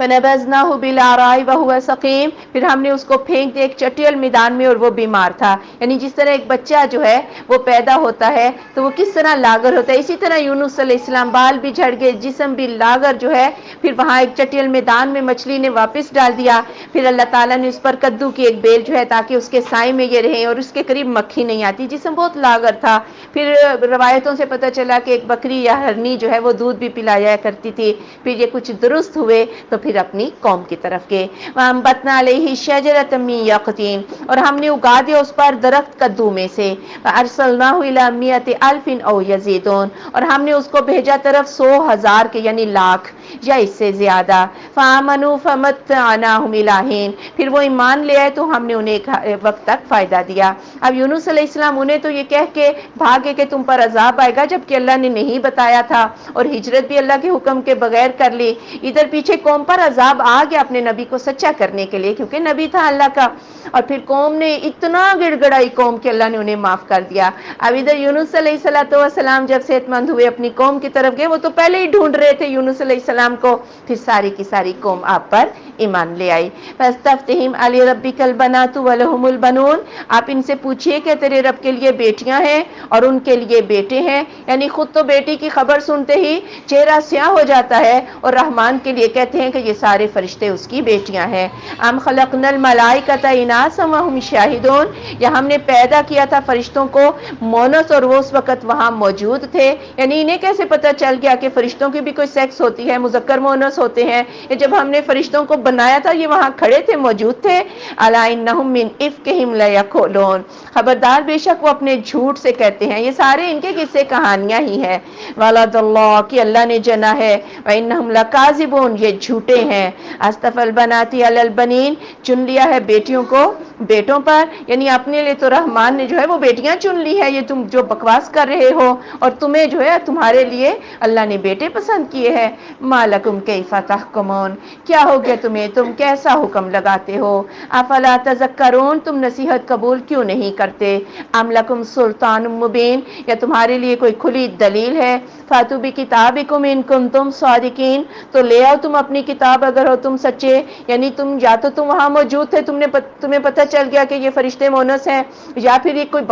فنبذناه بالعراء وهو سقيم، پھر ہم نے اس کو پھینک دیا ایک چٹیل میدان میں اور وہ بیمار تھا۔ یعنی جس طرح ایک بچہ جو ہے وہ پیدا ہوتا ہے تو وہ کس طرح لاغر ہوتا ہے، اسی طرح یونس علیہ السلام بال بھی جھڑ گئے، جسم بھی لاغر جو ہے، پھر وہاں ایک چٹیل میدان میں مچھلی نے واپس ڈال دیا، پھر اللہ تعالیٰ نے اس پر کدو کی ایک بیل جو ہے تاکہ اس کے سائے میں یہ رہیں اور اس کے قریب مکھی نہیں آتی، جسم بہت لاغر تھا۔ پھر روایتوں سے پتہ چلا کہ ایک بکری یا ہرنی جو ہے وہ دودھ بھی پلایا کرتی تھی، پھر یہ کچھ درست ہوئے تو پھر اپنی قوم کی طرف گئے۔ وَأَنبَتْنَا عَلَيْهِ شَجَرَةً مِّن يَقْطِينٍ، اور ہم نے اگا دیا اس پر درخت کدو میں سے، وَأَرْسَلْنَاهُ إِلَىٰ مِائَةِ أَلْفٍ أَوْ يَزِيدُونَ، اور ہم نے اس کو بھیجا طرف 100,000 کے یعنی لاکھ یا اس سے زیادہ۔ فَآمَنُوا فَمَتَّعْنَاهُمْ إِلَىٰ حِينٍ، پھر وہ ایمان لے آئے تو ہم نے انہیں ایک وقت تک فائدہ دیا۔ اب یونس علیہ السلام انہیں تو یہ کہہ کے بھاگے کہ تم پر عذاب آئے گا، جبکہ اللہ نے نہیں بتایا تھا، اور ہجرت بھی اللہ کے حکم کے بغیر کر لی۔ ادھر پیچھے قوم پر عذاب آ گیا اپنے نبی کو سچا کرنے کے لیے، کیونکہ نبی تھا اللہ کا، اور پھر قوم نے اتنا گڑ گڑائی قوم کہ اللہ نے انہیں معاف کر دیا۔ اب ادھر یونس علیہ السلام جب صحت مند ہوئے اپنی قوم کی طرف گئے، وہ تو پہلے ہی ڈھونڈ رہے تھے یونس علیہ السلام کو، پھر ساری کی ساری قوم آپ پر ایمان لے آئی۔ فَاسْتَفْتِهِمْ عَلِرَبِّكَ الْبَنَاتُ وَلَهُمُ الْبَنُونَ، آپ ان سے پوچھئے کہ تیرے رب کے لیے بیٹیاں ہیں اور ان کے لیے بیٹے ہیں، یعنی خود تو بیٹی کی خبر سنتے ہی چہرہ سیاہ ہو جاتا ہے، اور رحمان کے لیے کہتے ہیں کہ یہ سارے فرشتے اس کی بیٹیاں ہیں۔ ام خلقنا الملائکۃ اناثا وہم شاہدون، یا ہم نے پیدا کیا تھا فرشتوں کو مونس اور وہ اس وقت وہاں موجود تھے، یعنی انہیں کیسے پتہ چل گیا کہ فرشتوں کی بھی کوئی سیکس ہوتی ہے، مذکر مونس ہوتے ہیں، یہ جب ہم نے فرشتوں کو بنایا تھا یہ وہاں کھڑے تھے، موجود تھے۔ الا انہم من افکہم لیقولون، خبردار بے شک وہ اپنے جھوٹ سے کہتے ہیں، یہ سارے ان کے قصے کہانیاں ہی ہیں۔ ولد اللہ، کہ اللہ نے جنا ہے، وانہم لکاذبون، یہ جھوٹے ہیں۔ اصطفى البنات علی البنین، چن لیا ہے بیٹیوں کو بیٹوں پر، یعنی اپنے لیے تو رحمان نے جو ہے وہ بیٹیاں چن لی ہے، یہ تم جو بکواس کر رہے ہو، اور تمہیں جو ہے تمہارے لیے اللہ نے بیٹے پسند کیے ہیں۔ ما لکم کیف تحکمون، کیا ہو گیا تمہیں، تم کیسا حکم لگاتے ہو۔ افلا تذکرون، تم نصیحت قبول کیوں نہیں کرتے۔ ام لکم سلطان مبین، یا تمہارے لیے کوئی کھلی دلیل ہے۔ فاتوا بکتابکم ان کنتم صادقین، تو لے آؤ تم اپنی کتاب اگر ہو تم سچے، یعنی تم یا تو تم وہاں موجود تھے، تمہیں پتہ چل گیا کہ یہ فرشتے مونس ہیں، یا پھر یہ کوئی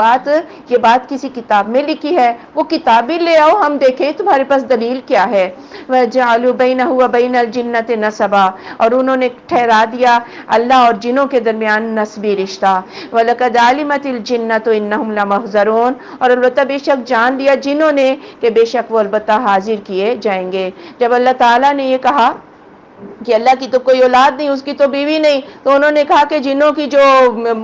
یہ بات کسی کتاب میں لکھی ہے، وہ کتاب بھی لے آؤ ہم دیکھیں تمہارے پاس دلیل کیا ہے۔ وَجَعَلُوا بَيْنَهُ وَبَيْنَ الْجِنَّةِ نَسَبًا، اور انہوں نے ٹھہرا دیا اللہ اور جنوں کے درمیان نسبی رشتہ۔ وَلَقَدْ عَلِمَتِ الْجِنَّةُ إِنَّهُمْ لَمُحْضَرُونَ، اور البتہ بے شک جان لیا جنوں نے کہ بے شک وہ البتہ حاضر کیے جائیں گے۔ جب اللہ تعالیٰ نے یہ کہا کہ اللہ کی تو کوئی اولاد نہیں، اس کی تو بیوی نہیں، تو انہوں نے کہا کہ جنوں کی جو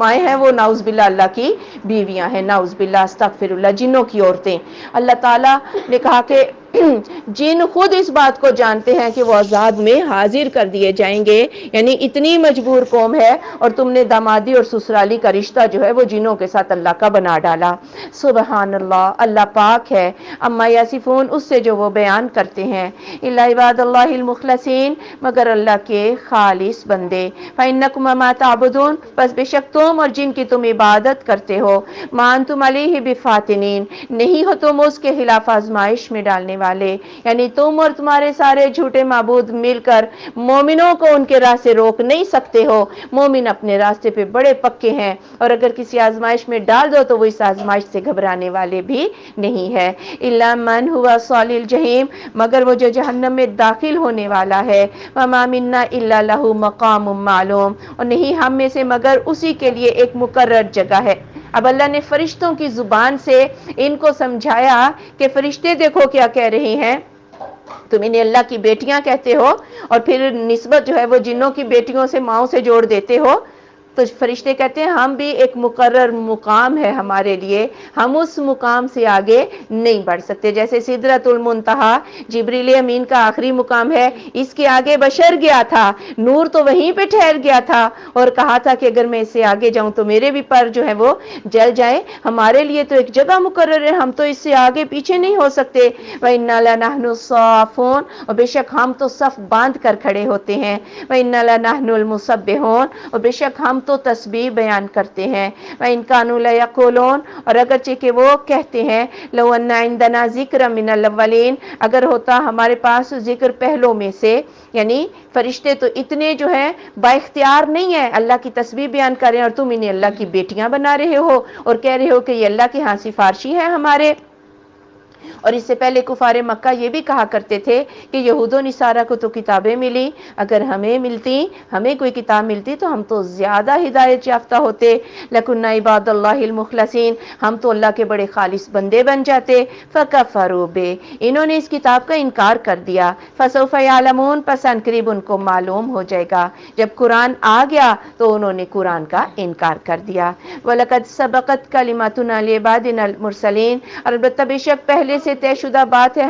مائیں ہیں وہ نعوذ باللہ اللہ کی بیویاں ہیں، نعوذ باللہ استغفر اللہ، جنوں کی عورتیں۔ اللہ تعالیٰ نے کہا کہ جن خود اس بات کو جانتے ہیں کہ وہ عذاب میں حاضر کر دیے جائیں گے، یعنی اتنی مجبور قوم ہے، اور تم نے دامادی اور سسرالی کا رشتہ جو ہے وہ جنوں کے ساتھ اللہ کا بنا ڈالا۔ سبحان اللہ، اللہ پاک ہے، اما یصفون، اس سے جو وہ بیان کرتے ہیں۔ الا عباد اللہ المخلصین، مگر اللہ کے خالص بندے۔ فإنکم ما تعبدون، پس بے شک تم اور جن کی تم عبادت کرتے ہو، ما انتم علیہ بفاتنین، نہیں ہو تم اس کے خلاف آزمائش میں ڈالنے والے، یعنی تم اور تمہارے سارے جھوٹے معبود مل کر مومنوں کو ان کے راہ سے روک نہیں سکتے ہو۔ مومن اپنے راستے پہ بڑے پکے ہیں، اور اگر کسی آزمائش میں ڈال دو تو وہ اس آزمائش سے گھبرانے والے بھی نہیں ہے۔ الا من هو صال الجحیم، مگر وہ جو جہنم میں داخل ہونے والا ہے۔ وما منا الا له مقام معلوم، اور نہیں ہم میں سے مگر اسی کے لیے ایک مقرر جگہ ہے۔ اب اللہ نے فرشتوں کی زبان سے ان کو سمجھایا کہ فرشتے دیکھو کیا کہہ رہے ہیں، تم انہیں اللہ کی بیٹیاں کہتے ہو، اور پھر نسبت جو ہے وہ جنوں کی بیٹیوں سے ماؤں سے جوڑ دیتے ہو۔ تو فرشتے کہتے ہیں ہم بھی ایک مقرر مقام ہے ہمارے لیے، ہم اس مقام سے آگے نہیں بڑھ سکتے۔ جیسے سدرۃ المنتہا جبریل امین کا آخری مقام ہے، اس کے آگے بشر گیا تھا، نور تو وہیں پہ ٹھہر گیا تھا، اور کہا تھا کہ اگر میں اس سے آگے جاؤں تو میرے بھی پر جو ہے وہ جل جائے۔ ہمارے لیے تو ایک جگہ مقرر ہے، ہم تو اس سے آگے پیچھے نہیں ہو سکتے۔ وَإِنَّا لَنَحْنُ الصَّافُونَ، اور بے شک ہم تو صف باندھ کر کھڑے ہوتے ہیں۔ وَإِنَّا لَنَحْنُ الْمُسَبِّحُونَ، اور بے شک ہم تو تسبیح بیان کرتے ہیں. وَإِن كَانُوا لَيَقُولُونَ اور اگرچہ کہ وہ کہتے ہیں لَوْ أَنَّ عِندَنَا ذِكْرًا مِنَ الْأَوَّلِينَ اگر ہوتا ہمارے پاس ذکر پہلوں میں سے، یعنی فرشتے تو اتنے جو ہیں با اختیار نہیں ہیں اللہ کی تسبیح بیان کر رہے ہیں، اور تم انہیں اللہ کی بیٹیاں بنا رہے ہو اور کہہ رہے ہو کہ یہ اللہ کے ہاں سفارشی ہیں ہمارے. اور اس سے پہلے کفار مکہ یہ بھی کہا کرتے تھے کہ یہود و نصارہ کو تو کتابیں ملی، اگر ہمیں ملتی، ہمیں کوئی کتاب ملتی تو ہم تو زیادہ ہدایت یافتہ ہوتے. لَكُنَّا عِبَادَ اللَّهِ الْمُخْلَصِينَ ہم تو اللہ کے بڑے خالص بندے بن جاتے. فَكَفَرُوا بِهِ انہوں نے اس کتاب کا انکار کر دیا. فَسَوْفَ يَعْلَمُونَ پس ان قریب ان کو معلوم ہو جائے گا. جب قرآن آ گیا تو انہوں نے قرآن کا انکار کر دیا. وَلَقَدْ سَبَقَتْ كَلِمَتُنَا لِعِبَادِنَا الْمُرْسَلِينَ اور البتہ بے شک پہلے سے طے شدہ بات ہے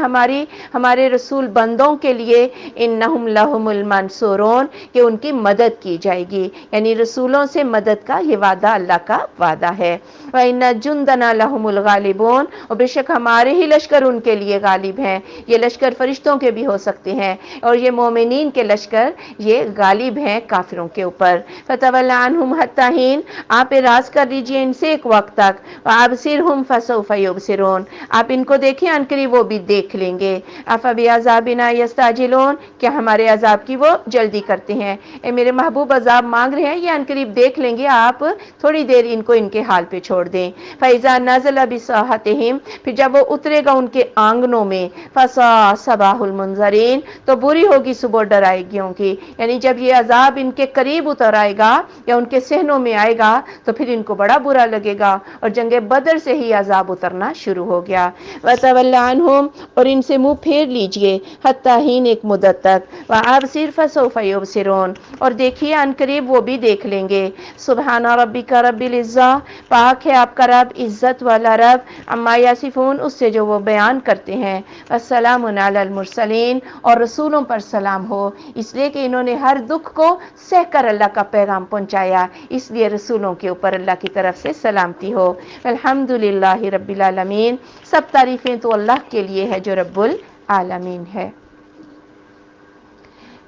ہمارے رسول بندوں کے لیے، انہم لہم المنصورون کہ ان کی مدد کی جائے گی، یعنی رسولوں سے مدد کا یہ وعدہ اللہ کا وعدہ ہے. وَإِنَّ جُنْدَنَا لَهُمُ الْغَالِبُونَ اور بے شک ہمارے ہی لشکر ان کے لیے غالب ہیں. یہ لشکر فرشتوں کے بھی ہو سکتے ہیں اور یہ مومنین کے لشکر یہ غالب ہیں کافروں کے اوپر. فَتَوَلَّ عَنْهُمْ حَتَّىٰ حِينٍ آپ اعراض کر لیجئے ان سے ایک وقت تک. وَأَبْصِرْهُمْ فَسَوْفَ يُبْصِرُونَ آپ ان کو دیکھیں ان قریب وہ بھی دیکھ لیں گے. أَفَبِعَذَابِنَا يَسْتَعْجِلُونَ کیا ہمارے عذاب کی وہ جلدی کرتے ہیں. اے میرے محبوب عذاب مانگ رہے ہیں، یہ ان قریب دیکھ لیں گے، آپ تھوڑی دیر ان کو ان کے حال پہ چھوڑ دیں. فَإِذَا نَزَلَ بِسَاحَتِهِمْ پھر جب وہ اترے گا ان کے آنگنوں میں، فَسَاءَ صَبَاحُ الْمُنذَرِينَ تو بری ہوگی صبح ڈرائیگیوں کی. یعنی جب یہ عذاب ان کے قریب اتر آئے گا یا ان کے صحنوں میں آئے گا تو پھر ان کو بڑا برا لگے گا. اور جنگ بدر سے ہی عذاب اترنا شروع ہو گیا. وَتَوَلَّ عَنْهُمْ اور ان سے منہ پھیر لیجئے حتیٰ حین ایک مدت تک. وَأَبْصِرْ فَسَوْفَ يُبْصِرُونَ اور دیکھیے ان قریب وہ بھی دیکھ لیں گے. سبحان ربک رب العزہ پاک ہے آپ کا رب عزت والا رب، عما یصفون اس سے جو وہ بیان کرتے ہیں. السلام علی المرسلین اور رسولوں پر سلام ہو، اس لیے کہ انہوں نے ہر دکھ کو سہ کر اللہ کا پیغام پہنچایا، اس لیے رسولوں کے اوپر اللہ کی طرف سے سلامتی ہو. الحمدللہ رب العالمین سب تعریفیں تو اللہ کے لیے ہے جو رب العالمین ہے.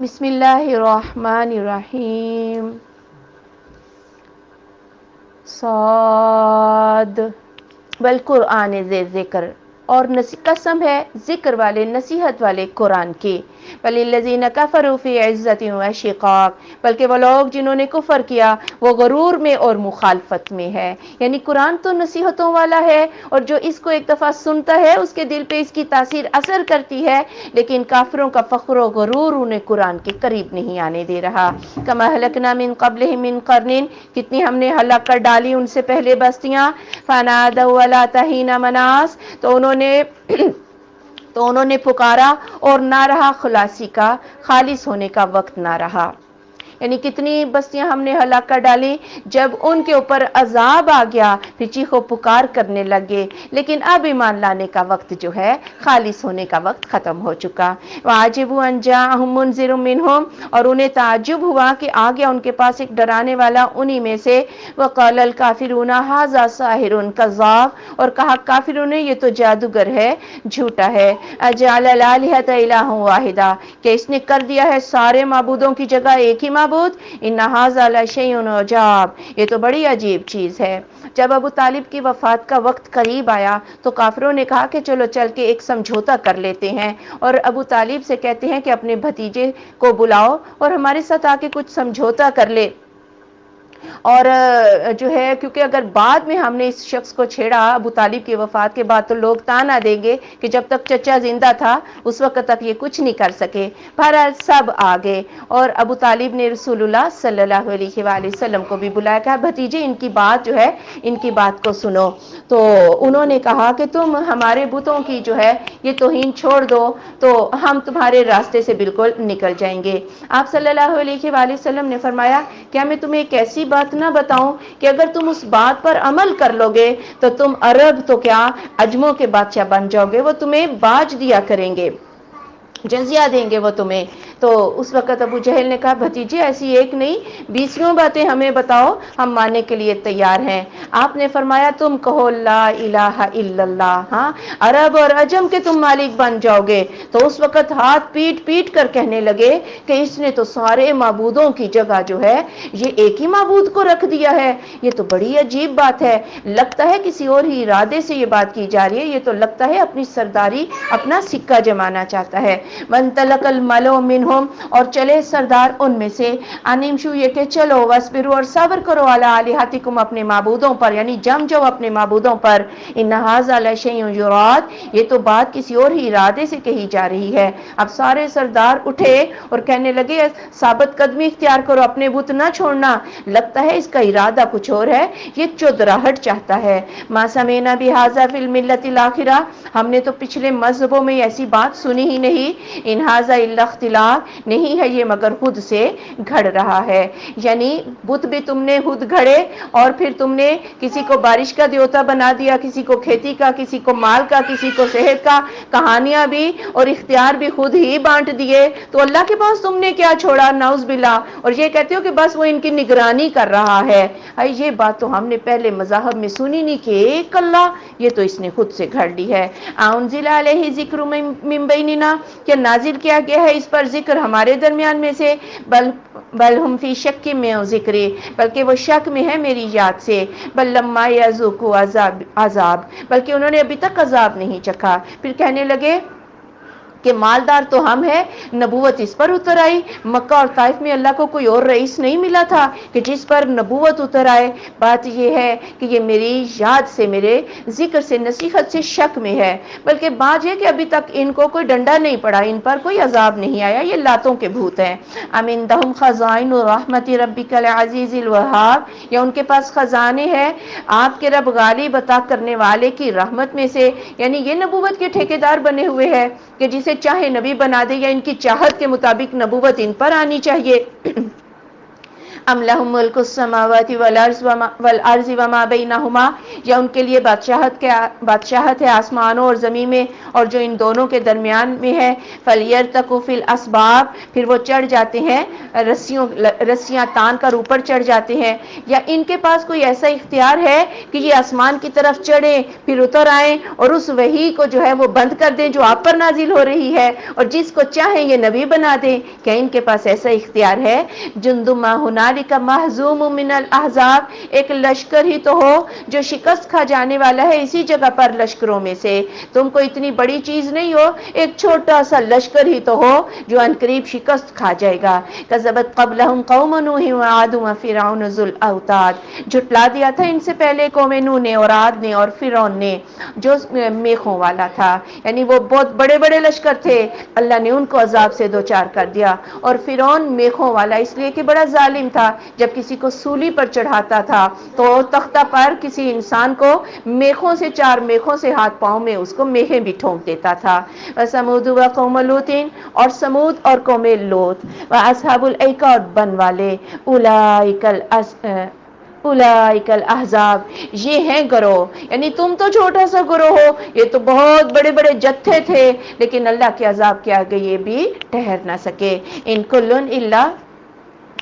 بسم اللہ الرحمن الرحیم. صاد والقرآن ذی ذکر اور قسم ہے ذکر والے نصیحت والے قرآن کی. وَلِلَّذِينَ كَفَرُوا فِي عِزَّةٍ وَشِقَاقٍ بلکہ وہ لوگ جنہوں نے کفر کیا وہ غرور میں اور مخالفت میں ہے. یعنی قرآن تو نصیحتوں والا ہے اور جو اس کو ایک دفعہ سنتا ہے اس کے دل پہ اس کی تاثیر اثر کرتی ہے، لیکن کافروں کا فخر و غرور انہیں قرآن کے قریب نہیں آنے دے رہا. كَمَا أَهْلَكْنَا مِن قَبْلِهِم مِّن قَرْنٍ کتنی ہم نے ہلاک کر ڈالی ان سے پہلے بستیاں. فَنَادَوْا وَلَا تَحِينَ مَنَاص تو انہوں نے پکارا اور نہ رہا خلاصی کا، خالص ہونے کا وقت نہ رہا. یعنی کتنی بستیاں ہم نے ہلاک کر ڈالی، جب ان کے اوپر عذاب آ گیا پھر چیخ و پکار کرنے لگے، لیکن اب ایمان لانے کا وقت جو ہے خالص ہونے کا وقت ختم ہو چکا. وَعَجِبُوا أَن جَاءَهُم مُنذِرٌ مِّنْهُمْ اور انہیں تعجب ہوا کہ آ گیا ان کے پاس ایک ڈرانے والا انہی میں سے. وَقَالَ الْكَافِرُونَ هَٰذَا سَاحِرٌ كَذَّابٌ اور کہا کافروں نے یہ تو جادوگر ہے، جھوٹا ہے. أَجَعَلَ الْآلِهَةَ إِلَٰهًا وَاحِدًا کہ اس نے کر دیا ہے سارے معبودوں کی جگہ ایک ہی معبود. إِنَّ هَٰذَا لَشَيْءٌ عُجَابٌ یہ تو بڑی عجیب چیز ہے. جب ابو طالب کی وفات کا وقت قریب آیا تو کافروں نے کہا کہ چلو چل کے ایک سمجھوتا کر لیتے ہیں، اور ابو طالب سے کہتے ہیں کہ اپنے بھتیجے کو بلاؤ اور ہمارے ساتھ آ کے کچھ سمجھوتا کر لے. اور جو ہے کیونکہ اگر بعد میں ہم نے اس شخص کو چھیڑا ابو طالب کی وفات کے بعد تو لوگ تانا دیں گے کہ جب تک چچا زندہ تھا اس وقت تک یہ کچھ نہیں کر سکے. بہرحال سب آ گئے اور ابو طالب نے رسول اللہ صلی اللہ علیہ وآلہ وسلم کو بھی بلایا، کہا بھتیجے ان کی بات جو ہے ان کی بات کو سنو. تو انہوں نے کہا کہ تم ہمارے بتوں کی جو ہے یہ توہین چھوڑ دو تو ہم تمہارے راستے سے بالکل نکل جائیں گے. آپ صلی اللہ علیہ وآلہ وسلم نے فرمایا کیا میں تمہیں ایک ایسی بات نہ بتاؤں کہ اگر تم اس بات پر عمل کر لو گے تو تم عرب تو کیا عجموں کے بادشاہ بن جاؤ گے، وہ تمہیں باج دیا کریں گے. جزیہ دیں گے وہ تمہیں. تو اس وقت ابو جہل نے کہا بھتیجے ایسی ایک نہیں 20 باتیں ہمیں بتاؤ، ہم ماننے کے لیے تیار ہیں. آپ نے فرمایا تم کہو لا الہ الا اللہ، ہاں عرب اور عجم کے تم مالک بن جاؤ گے. تو اس وقت ہاتھ پیٹ پیٹ کر کہنے لگے کہ اس نے تو سارے معبودوں کی جگہ جو ہے یہ ایک ہی معبود کو رکھ دیا ہے. یہ تو بڑی عجیب بات ہے، لگتا ہے کسی اور ہی ارادے سے یہ بات کی جا رہی ہے. یہ تو لگتا ہے اپنی سرداری، اپنا سکہ جمانا چاہتا ہے. وانطلق الملأ منهم، اور چلے سردار ان میں سے، انمشو یہ کہ چلو، واسبروا اور صبر کرو، علی الہتکم اپنے معبودوں پر، یعنی جم جاؤ اپنے معبودوں پر. ان ھذا لشیء یراد، یہ تو بات کسی اور ہی ارادے سے کہی جا رہی ہے. اب سارے سردار اٹھے اور کہنے لگے ثابت قدمی اختیار کرو، اپنے بت نہ چھوڑنا، لگتا ہے اس کا ارادہ کچھ اور ہے، یہ چودراہٹ چاہتا ہے. ما سمعنا بھذا فی الملۃ الاخرہ، ہم نے تو پچھلے مذہبوں میں ایسی بات سنی ہی نہیں. ان ھذا الا اختلاق، نہیں ہے یہ مگر خود سے گھڑ رہا ہے. یعنی بت بھی تم نے خود گھڑے، اور پھر تم نے کسی کو بارش کا دیوتا بنا دیا، کسی کو کھیتی کا، کسی کو مال کا، کسی کو صحت کا، کہانیاں بھی اور اختیار بھی خود ہی بانٹ دیے. تو اللہ کے پاس تم نے کیا چھوڑا، نعوذ باللہ. اور یہ کہتے ہو کہ بس وہ ان کی نگرانی کر رہا ہے. یہ بات تو ہم نے پہلے مذاہب میں سنی نہیں کہ ایک اللہ، یہ تو اس نے خود سے گھڑ لی ہے. انزل علیہ ذکر من بیننا، کیا نازل کیا گیا ہے اس پر ذکر ہمارے درمیان میں سے؟ بل ہم فی شک میں ذکری، بلکہ وہ شک میں ہے میری یاد سے. بل لما یذوقوا عذاب، بلکہ انہوں نے ابھی تک عذاب نہیں چکھا. پھر کہنے لگے کہ مالدار تو ہم ہیں، نبوت اس پر اتر آئی. مکہ اور طائف میں اللہ کو کوئی اور رئیس نہیں ملا تھا کہ جس پر نبوت اتر آئے. بات یہ ہے کہ یہ میری یاد سے، میرے ذکر سے، نصیحت سے شک میں ہے. بلکہ بات یہ کہ ابھی تک ان کو کوئی ڈنڈا نہیں پڑا، ان پر کوئی عذاب نہیں آیا، یہ لاتوں کے بھوت ہیں. ام عندہم خزائن رحمت ربک العزیز الوہاب، یا ان کے پاس خزانے ہیں آپ کے رب غالب عطا کرنے والے کی رحمت میں سے. یعنی یہ نبوت کے ٹھیکیدار بنے ہوئے ہیں کہ جسے چاہے نبی بنا دے، یا ان کی چاہت کے مطابق نبوت ان پر آنی چاہیے. ام لہم ملک السماوات والارض وما بینہما، یا ان کے لیے بادشاہت ہے آسمانوں اور زمین میں اور جو ان دونوں کے درمیان میں ہے. فلیرتقوا فی الاسباب، پھر وہ چڑھ جاتے ہیں رسیاں تان کر اوپر چڑھ جاتے ہیں. یا ان کے پاس کوئی ایسا اختیار ہے کہ یہ آسمان کی طرف چڑھیں پھر اتر آئیں اور اس وحی کو جو ہے وہ بند کر دیں جو آپ پر نازل ہو رہی ہے، اور جس کو چاہیں یہ نبی بنا دیں؟ کیا ان کے پاس ایسا اختیار ہے؟ جند ما ہنالک مہزوم من الاحزاب، ایک لشکر ہی تو ہو جو شکست کھا جانے والا ہے اسی جگہ پر لشکروں میں سے. تم کو اتنی بڑی چیز نہیں ہو، ایک چھوٹا سا لشکر ہی تو ہو جو عنقریب شکست کھا جائے گا. کذبت قبلہم قوم نوح وعاد وفرعون ذو الاوتاد، جھٹلا دیا تھا ان سے پہلے قوم نوح نے اور عاد نے اور فرعون نے جو میخوں والا تھا. یعنی وہ بہت بڑے بڑے لشکر تھے، اللہ نے ان کو عذاب سے دوچار کر دیا. اور فرعون میخوں والا اس لیے کہ بڑا ظالم تھا، جب کسی کو سولی پر چڑھاتا تھا تو تختہ پر کسی انسان کو میخوں سے، 4 میخوں سے ہاتھ پاؤں میں اس کو میخیں بھی ٹھونک دیتا تھا. وثمود وقوم لوط، اور سمود اور قوم لوط، واصحاب الایکہ اور بن والے، اولئک الاحزاب، یہ ہیں گروہ. یعنی تم تو چھوٹا سا گروہ ہو، یہ تو بہت بڑے بڑے جتھے تھے، لیکن اللہ کے عذاب کے آگے یہ بھی ٹھہر نہ سکے. ان کل الا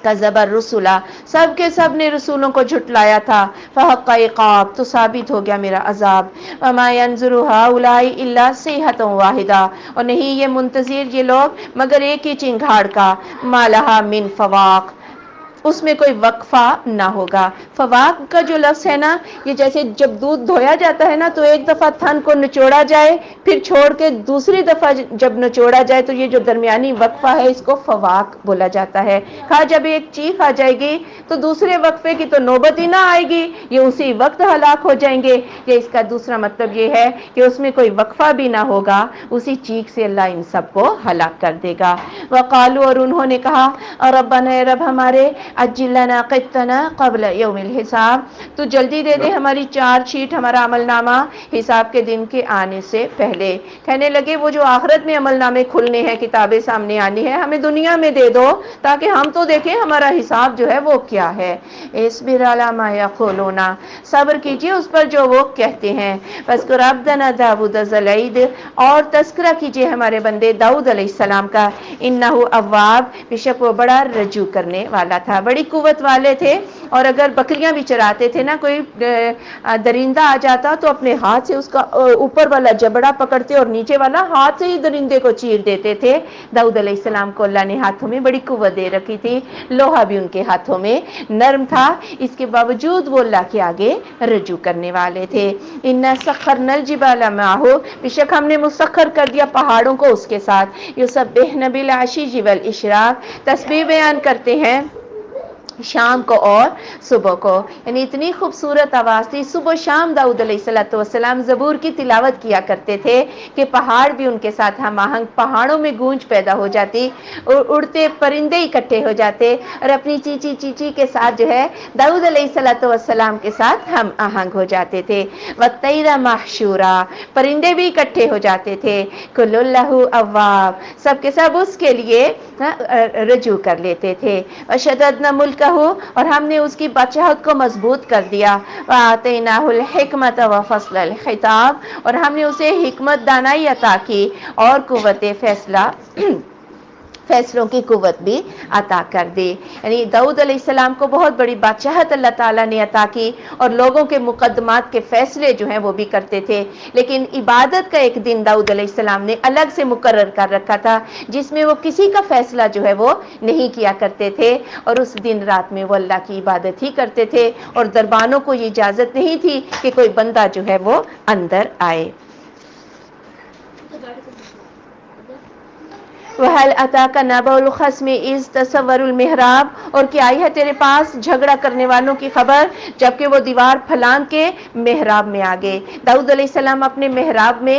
کذب الرسل، سب کے سب نے رسولوں کو جھٹلایا تھا. فحق عقاب، تو ثابت ہو گیا میرا عذاب. وما ينظر هؤلاء الا صيحة واحدة، اور نہیں یہ منتظر یہ لوگ مگر ایک ہی چنگھاڑ کا. ما لها من فواق، اس میں کوئی وقفہ نہ ہوگا. فواق کا جو لفظ ہے نا، یہ جیسے جب دودھ دھویا جاتا ہے نا تو ایک دفعہ تھن کو نچوڑا جائے پھر چھوڑ کے دوسری دفعہ جب نچوڑا جائے تو یہ جو درمیانی وقفہ ہے اس کو فواق بولا جاتا ہے. کہا جب ایک چیخ آ جائے گی تو دوسرے وقفے کی تو نوبت ہی نہ آئے گی، یہ اسی وقت ہلاک ہو جائیں گے. یہ اس کا دوسرا مطلب یہ ہے کہ اس میں کوئی وقفہ بھی نہ ہوگا، اسی چیخ سے اللہ ان سب کو ہلاک کر دے گا. وقالو، اور انہوں نے کہا ربنا، رب ہمارے، اجل لنا قطنا قبل یوم الحساب، تو جلدی دے دے ہماری چارج شیٹ، ہمارا عمل نامہ حساب کے دن کے آنے سے پہلے۔ کہنے لگے وہ جو آخرت میں عمل نامے کھلنے ہیں، کتابیں سامنے آنی ہے، ہمیں دنیا میں دے دو تاکہ ہم تو دیکھیں ہمارا حساب جو ہے وہ کیا ہے۔ اصبر علی ما یقولون، صبر کیجئے اس پر جو وہ کہتے ہیں۔ واذکر عبدنا داؤد ذا الاید، اور تذکرہ کیجئے ہمارے بندے داؤد علیہ السلام کا، انہ اواب، بے شک وہ بڑا رجوع کرنے والا تھا، بڑی قوت والے تھے، اور اگر بکریاں بھی چراتے تھے نا، کوئی درندہ آ جاتا تو اپنے ہاتھ سے اس کا اوپر والا جبڑا پکڑتے اور نیچے والا ہاتھ سے ہی درندے کو چیر دیتے تھے۔ داؤد علیہ السلام کو اللہ نے ہاتھوں میں بڑی قوت دے رکھی تھی، لوہا بھی ان کے ہاتھوں میں نرم تھا، اس کے باوجود وہ اللہ کے آگے رجوع کرنے والے تھے۔ اِنَّا سَخَّرْنَا الْجِبَالَ مَعَهُ، بے شک ہم نے مسخر کر دیا پہاڑوں کو اس کے ساتھ، یُسَبِّحْنَ بِالْعَشِیِّ وَالْإِشْرَاقِ، تسبیح بیان کرتے ہیں شام کو اور صبح کو، یعنی اتنی خوبصورت آواز تھی، صبح شام داؤد علیہ السلام زبور کی تلاوت کیا کرتے تھے کہ پہاڑ بھی ان کے ساتھ ہم آہنگ، پہاڑوں میں گونج پیدا ہو جاتی، اور اڑتے پرندے اکٹھے ہو جاتے اور اپنی چیچی چیچی کے ساتھ جو ہے داؤد علیہ السلام کے ساتھ ہم آہنگ ہو جاتے تھے۔ وَالطَّیرَ مَحْشُورًا، پرندے بھی اکٹھے ہو جاتے تھے۔ کُلٌّ لَّهُ أَوَّابٌ، سب کے سب اس کے لیے رجوع کر لیتے تھے۔ وَشَدَدْنَا مُلْكَهُ، اور ہم نے اس کی بادشاہت کو مضبوط کر دیا۔ وَآتَيْنَاهُ الْحِكْمَةَ وَفَصْلَ الْخِطَابِ، اور ہم نے اسے حکمت دانائی عطا کی اور قوت فیصلوں کی قوت بھی عطا کر دی۔ یعنی داؤد علیہ السلام کو بہت بڑی بادشاہت اللہ تعالیٰ نے عطا کی، اور لوگوں کے مقدمات کے فیصلے جو ہیں وہ بھی کرتے تھے، لیکن عبادت کا ایک دن داؤد علیہ السلام نے الگ سے مقرر کر رکھا تھا جس میں وہ کسی کا فیصلہ جو ہے وہ نہیں کیا کرتے تھے، اور اس دن رات میں وہ اللہ کی عبادت ہی کرتے تھے، اور دربانوں کو یہ اجازت نہیں تھی کہ کوئی بندہ جو ہے وہ اندر آئے۔ وَهَلْ أَتَاكَ نَبَأُ الْخَصْمِ إِذْ تَسَوَّرُوا الْمِحْرَابَ، اور کیا آئی ہے تیرے پاس جھگڑا کرنے والوں کی خبر جبکہ وہ دیوار پھلانگ کے محراب میں آگے۔ داؤد علیہ السلام اپنے محراب میں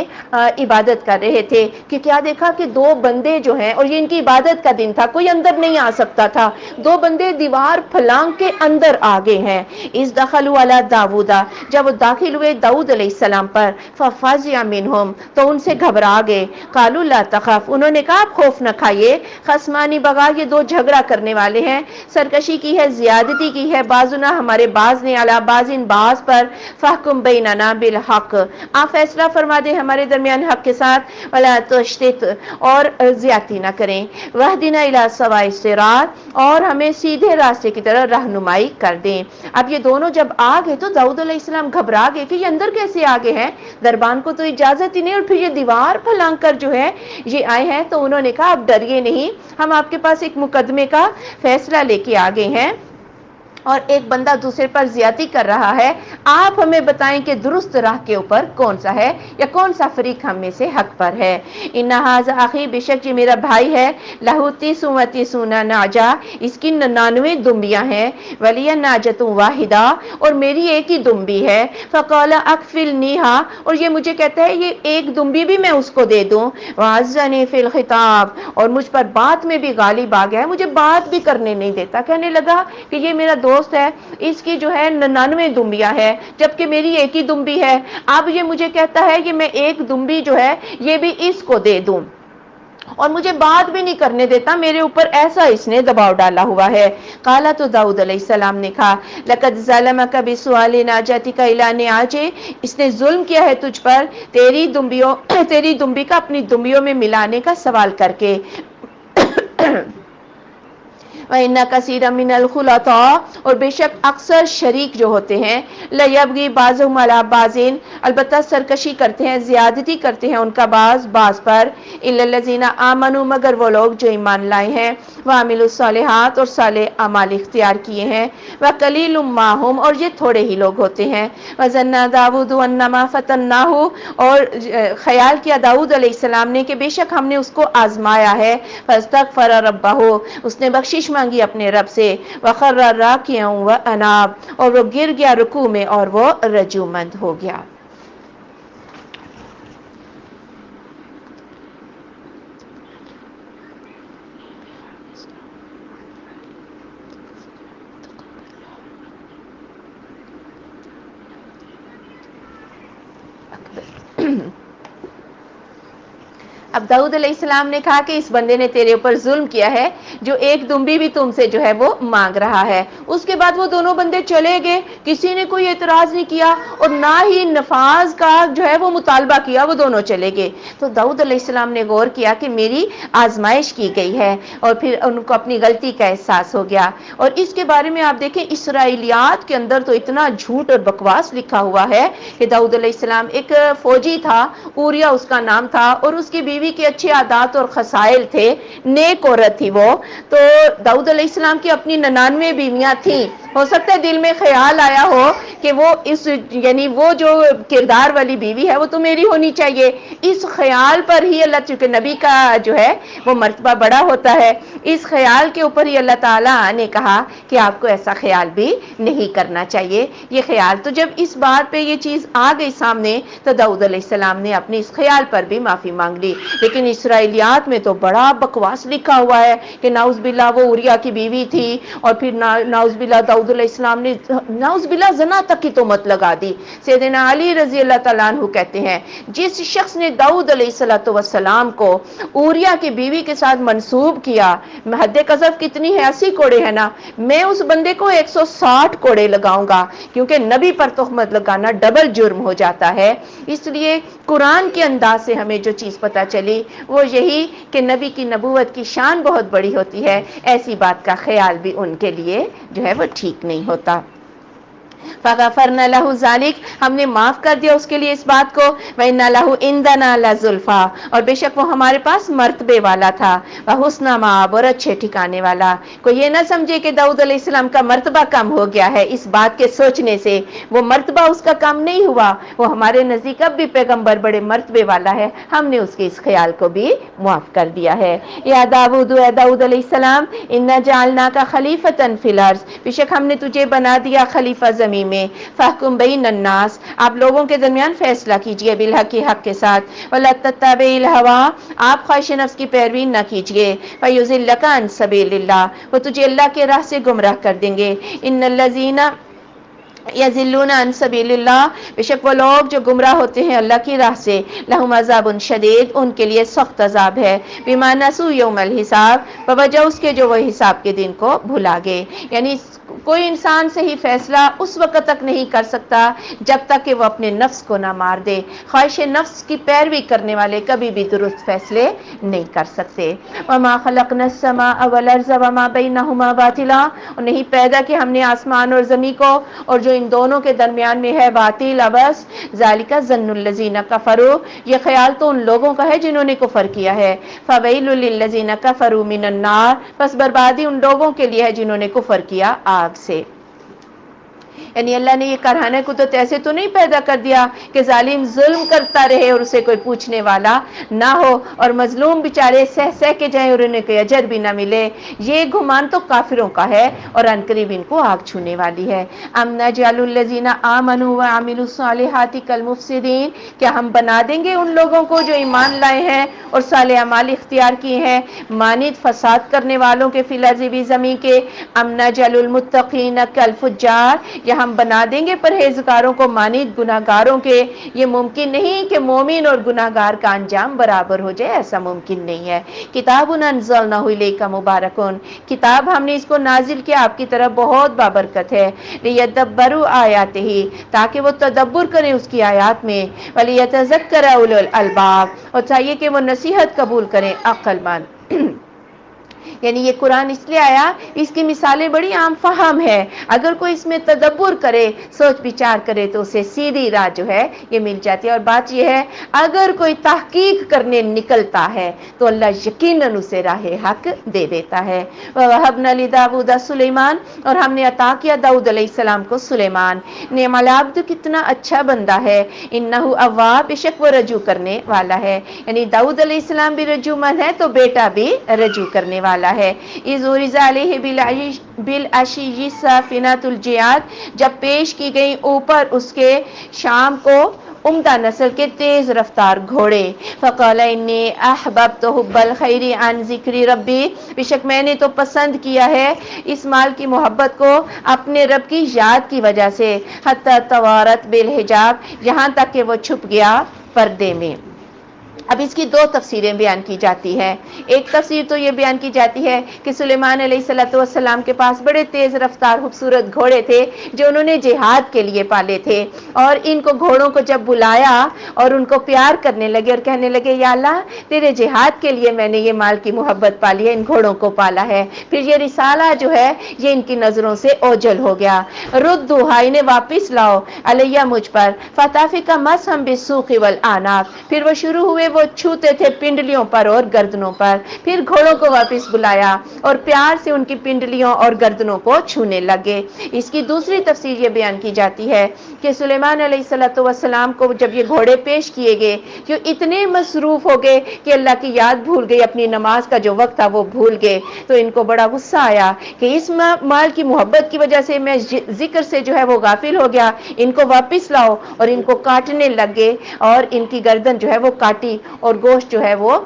عبادت کر رہے تھے کہ کیا دیکھا کہ دو بندے جو ہیں، اور یہ ان کی عبادت کا دن تھا، کوئی اندر نہیں آ سکتا تھا، دو بندے دیوار پھلانگ کے اندر آگے ہیں۔ اِذْ دَخَلُوا عَلَىٰ دَاوُودَ، جب وہ داخل ہوئے داؤد علیہ السلام پر، فَفَزِعَ مِنْهُمْ، تو ان سے گھبرا گئے، قَالُوا لَا تَخَفْ، انہوں نے کہا خوف نہ کھائیے، خصمانی بغا، یہ دو جھگڑا کرنے والے ہیں، سرکشی کی ہے، زیادتی کی ہے، بازنا ہمارے باز نے، علی بازن باز پر، فحکم بیننا بالحق، آپ فیصلہ فرما دے ہمارے درمیان حق کے ساتھ، ولا تشتت، اور زیادتی نہ کریں، واہدنا الی سواء الصراط، اور ہمیں سیدھے راستے کی طرح رہنمائی کر دیں۔ اب یہ دونوں جب آ گئے تو داؤد علیہ السلام گھبرا گئے کہ یہ اندر کیسے آ گئے ہیں، دربان کو تو اجازت ہی نہیں، اور پھر یہ دیوار پھلانگ کر جو ہے یہ آئے ہیں۔ تو انہوں نے کہا اب ڈریے نہیں، ہم آپ کے پاس ایک مقدمے کا فیصلہ لے کے آ گئے ہیں، اور ایک بندہ دوسرے پر زیادتی کر رہا ہے، آپ ہمیں بتائیں کہ درست راہ کے اوپر کون سا ہے، یا کون سا فریق ہم میں سے حق پر ہے۔ ان ھذا اخی، بے شک یہ میرا بھائی ہے، لہ 99 نعجہ، اس کی 99 دمبیاں ہیں، ولی نعجۃ واحدہ، اور میری ایک ہی دمبی ہے، فقال اکفلنیھا، اور یہ مجھے کہتا ہے یہ ایک دمبی بھی میں اس کو دے دوں، وعزنی فی الخطاب، اور مجھ پر بات میں بھی غالب آ گیا ہے، مجھے بات بھی کرنے نہیں دیتا، کہنے لگا کہ یہ میرا دوست ہے، اس کی جو ہے 99 دمبیاں ہے جبکہ میری ایک ہی دمبی ہے، اب یہ مجھے کہتا ہے کہ میں ایک دمبی جو ہے یہ بھی اس کو دے دوں، اور مجھے بات بھی نہیں کرنے دیتا، میرے اوپر ایسا اس نے دباؤ ڈالا ہوا ہے۔ قالا، تو داؤد علیہ السلام نے کہا، لقد ظلمک بسؤال ناجتک الی نعاجہ، اس نے ظلم کیا ہے تجھ پر تیری دمبی کا اپنی دمبیوں میں ملانے کا سوال کر کے۔ وَإِنَّ كَثِيرًا مِنَ الْخُلَطَاءِ، اور بے شک اکثر شریک جو ہوتے ہیں، لَيَبْغِي بَعْضُهُمْ عَلَىٰ بَعْضٍ، البتہ سرکشی کرتے ہیں، زیادتی کرتے ہیں ان کا بعض پر، إِلَّا الَّذِينَ آمَنُوا، مگر وہ لوگ جو ایمان لائے ہیں، وَعَمِلُوا الصَّالِحَاتِ، اور صالح اعمال اختیار کیے ہیں، وَقَلِيلٌ مَّا هُمْ، اور یہ تھوڑے ہی لوگ ہوتے ہیں۔ وَظَنَّ دَاوُودُ أَنَّمَا فَتَنَّاهُ، اور خیال کیا داؤد علیہ السلام نے کہ بے شک ہم نے اس کو آزمایا ہے، فَاسْتَغْفَرَ رَبَّهُ، اس نے بخشش مانگی اپنے رب سے، وَخَرَّ رَاكِعًا وَأَنَابَ، اور وہ گر گیا رکوع میں اور وہ رجوع مند ہو گیا۔ اب داؤد علیہ السلام نے کہا کہ اس بندے نے تیرے اوپر ظلم کیا ہے، جو ایک دمبی بھی تم سے جو ہے وہ مانگ رہا ہے۔ اس کے بعد وہ دونوں بندے چلے گئے، کسی نے کوئی اعتراض نہیں کیا اور نہ ہی نفاذ کا جو ہے وہ مطالبہ کیا، وہ دونوں چلے گئے۔ تو داؤد علیہ السلام نے غور کیا کہ میری آزمائش کی گئی ہے، اور پھر ان کو اپنی غلطی کا احساس ہو گیا۔ اور اس کے بارے میں آپ دیکھیں اسرائیلیات کے اندر تو اتنا جھوٹ اور بکواس لکھا ہوا ہے کہ داؤد علیہ السلام ایک فوجی تھا، اوریا اس کا نام تھا، اور اس کی بیوی کے اچھے عادات اور خصائل تھے، نیک عورت تھی وہ۔ تو داؤد علیہ السلام کی اپنی 99 بیویاں تھیں، ہو سکتا ہے دل میں خیال آیا ہو کہ وہ یعنی وہ جو کردار والی بیوی ہے وہ تو میری ہونی چاہیے۔ اس خیال پر ہی اللہ، چونکہ نبی کا جو ہے وہ مرتبہ بڑا ہوتا ہے، اس خیال کے اوپر ہی اللہ تعالیٰ نے کہا کہ آپ کو ایسا خیال بھی نہیں کرنا چاہیے۔ یہ خیال تو جب اس بات پہ یہ چیز آ گئی سامنے تو داؤد علیہ السلام نے اپنے اس خیال پر بھی معافی مانگ لی۔ لیکن اسرائیلیات میں تو بڑا بکواس لکھا ہوا ہے کہ نعوذ باللہ وہ اوریا کی بیوی تھی، اور پھر نعوذ باللہ داؤد علیہ السلام نے نعوذ باللہ زنا تک کی تہمت لگا دی۔ سیدنا علی رضی اللہ تعالیٰ عنہ کہتے ہیں جس شخص نے داؤد علیہ السلام کو اوریا کی بیوی کے ساتھ منسوب کیا، حد قذف کتنی ہے، 80 کوڑے ہے نا، میں اس بندے کو 160 کوڑے لگاؤں گا، کیونکہ نبی پر تہمت لگانا ڈبل جرم ہو جاتا ہے۔ اس لیے قرآن کے انداز سے ہمیں جو چیز پتہ چلی وہ یہی کہ نبی کی نبوت کی شان بہت بڑی ہوتی ہے، ایسی بات کا خیال بھی ان کے لیے جو ہے وہ ٹھیک نہیں ہوتا۔ فغفرنا له ذلك، ہم نے معاف کر دیا اس کے لیے اس بات کو، وَإِنَّ لَهُ عِندَنَا لَزُلْفَىٰ، اور بے شک وہ ہمارے پاس مرتبے والا تھا، وَحُسْنَ مآب، اور اچھے ٹھکانے والا۔ کوئی یہ نہ سمجھے کہ داؤد علیہ السلام کا مرتبہ کم ہو گیا ہے اس بات کے سوچنے سے، وہ مرتبہ اس کا کم نہیں ہوا، وہ ہمارے نزدیک اب بھی پیغمبر بڑے مرتبے والا ہے، ہم نے اس کے اس خیال کو بھی معاف کر دیا ہے۔ یا داؤد، اے داؤد علیہ السلام، اِنَّا جَعَلْنَاكَ خَلِيفَةً فِي الْأَرْضِ، بے شک ہم نے تجھے بنا دیا خلیفہ زمین میں، فَاحْكُم بَيْنَ النَّاسِ، آپ لوگوں کے درمیان فیصلہ کیجئے، بِالْحَقِّ، حق کے ساتھ، وَلَا تَتَّبِعِ الْهَوَىٰ، آپ خواہش نفس کی پیروی نہ کیجئے، فَيُضِلَّكَ عَن سَبِيلِ اللَّهِ، وہ تجھے اللہ کے راہ سے گمراہ کر دیں گے۔ إِنَّ الَّذِينَ یضلون عن سبیل اللہ، بے شک وہ لوگ جو گمراہ ہوتے ہیں اللہ کی راہ سے، لہم عذاب شدید، ان کے لیے سخت عذاب ہے، بما نسوا یوم الحساب، بوجہ اس کے جو وہ حساب کے دن کو بھلا گئے۔ یعنی کوئی انسان صحیح فیصلہ اس وقت تک نہیں کر سکتا جب تک کہ وہ اپنے نفس کو نہ مار دے۔ خواہش نفس کی پیروی کرنے والے کبھی بھی درست فیصلے نہیں کر سکتے۔ وما خلقنا السماء والارض وما بینہما باطلا، اور نہیں پیدا کہ ہم نے آسمان اور زمین کو اور جو ان دونوں کے درمیان میں ہے باطل ابس، ذالک ظن الذین کفروا، یہ خیال تو ان لوگوں کا ہے جنہوں نے کفر کیا ہے، فویل للذین کفروا من النار، پس بربادی ان لوگوں کے لیے ہے جنہوں نے کفر کیا آگ سے۔ یعنی اللہ نے یہ کارخانے کو تو ایسے تو نہیں پیدا کر دیا کہ ظالم ظلم کرتا رہے اور اسے کوئی پوچھنے والا نہ ہو، اور مظلوم بیچارے سہ سہ کے جائیں اور انہیں کوئی اجر بھی نہ ملے۔ یہ گمان تو کافروں کا ہے، اور عنقریب ان کو آگ چھونے والی ہے۔ ام نجعل الذین آمنوا وعملوا الصالحات کالمفسدین، کیا ہم بنا دیں گے ان لوگوں کو جو ایمان لائے ہیں اور صالح اعمال اختیار کیے ہیں مانند فساد کرنے والوں کے فی الارض بھی زمین کے، ام نجعل المتقین کالفجار، یا ہم بنا دیں گے پرہیزگاروں کو مانند گناہگاروں کے۔ یہ ممکن نہیں کہ مومن اور گناہگار کا انجام برابر ہو جائے، ایسا ممکن نہیں ہے۔ کتاب انزلناہ الیک مبارک، کتاب ہم نے اس کو نازل کیا آپ کی طرف بہت بابرکت ہے، لیدبروا آیاتہ، تاکہ وہ تدبر کریں اس کی آیات میں، ولیتذکر اولو الالباب، اور چاہیے کہ وہ نصیحت قبول کریں عقل مند۔ یعنی یہ قرآن اس لیے آیا، اس کی مثالیں بڑی عام فہم ہے، اگر کوئی اس میں تدبر کرے، سوچ بچار کرے تو اسے سیدھی راہ جو ہے یہ مل جاتی ہے۔ اور بات یہ ہے اگر کوئی تحقیق کرنے نکلتا ہے تو اللہ یقیناً اسے راہ حق دے دیتا ہے۔ وَوَهَبْنَا لِدَاوُودَ سُلَیمان، اور ہم نے عطا کیا داؤد علیہ السلام کو سلیمان۔ نعم العبد، کتنا اچھا بندہ ہے، انہو اواب، بے شک وہ رجوع کرنے والا ہے۔ یعنی داؤد علیہ السلام بھی رجوع مند ہے تو بیٹا بھی رجوع کرنے والا ہے۔ اذ عرض علیہ بالعشی الصافنات الجیاد، جب پیش کی گئی اوپر اس کے شام کو عمدہ نسل کے تیز رفتار گھوڑے، فقال انی احببت حب الخیر عن ذکر ربی، بے شک میں نے تو پسند کیا ہے اس مال کی محبت کو اپنے رب کی یاد کی وجہ سے، حتی توارت بالحجاب، یہاں تک کہ وہ چھپ گیا پردے میں۔ اب اس کی دو تفسیریں بیان کی جاتی ہیں. ایک تفسیر تو یہ بیان کی جاتی ہے کہ سلیمان علیہ السلام کے پاس بڑے تیز رفتار خوبصورت گھوڑے تھے جو انہوں نے جہاد کے لیے پالے تھے، اور ان کو گھوڑوں کو جب بلایا اور ان کو پیار کرنے لگے اور کہنے لگے یا اللہ تیرے جہاد کے لیے میں نے یہ مال کی محبت پالی ہے، ان گھوڑوں کو پالا ہے، پھر یہ رسالہ جو ہے یہ ان کی نظروں سے اوجھل ہو گیا. ردوہا، انہیں واپس لاؤ، علیہ مجھ پر، فتافق مسحم بالسوق والاعناق، پھر وہ شروع ہوئے وہ چھوتے تھے پنڈلیوں پر اور گردنوں پر. پھر گھوڑوں کو واپس بلایا اور پیار سے ان کی پنڈلیوں اور گردنوں کو چھونے لگے. اس کی دوسری تفسیر یہ بیان کی جاتی ہے کہ سلیمان علیہ السلام کو جب یہ گھوڑے پیش کیے گئے کہ اتنے مصروف ہو گئے کہ اللہ کی یاد بھول گئی، اپنی نماز کا جو وقت تھا وہ بھول گئے، تو ان کو بڑا غصہ آیا کہ اس مال کی محبت کی وجہ سے میں ذکر سے جو ہے وہ غافل ہو گیا، ان کو واپس لاؤ. اور ان کو کاٹنے لگے اور ان کی گردن جو ہے وہ کاٹی اور گوشت جو ہے وہ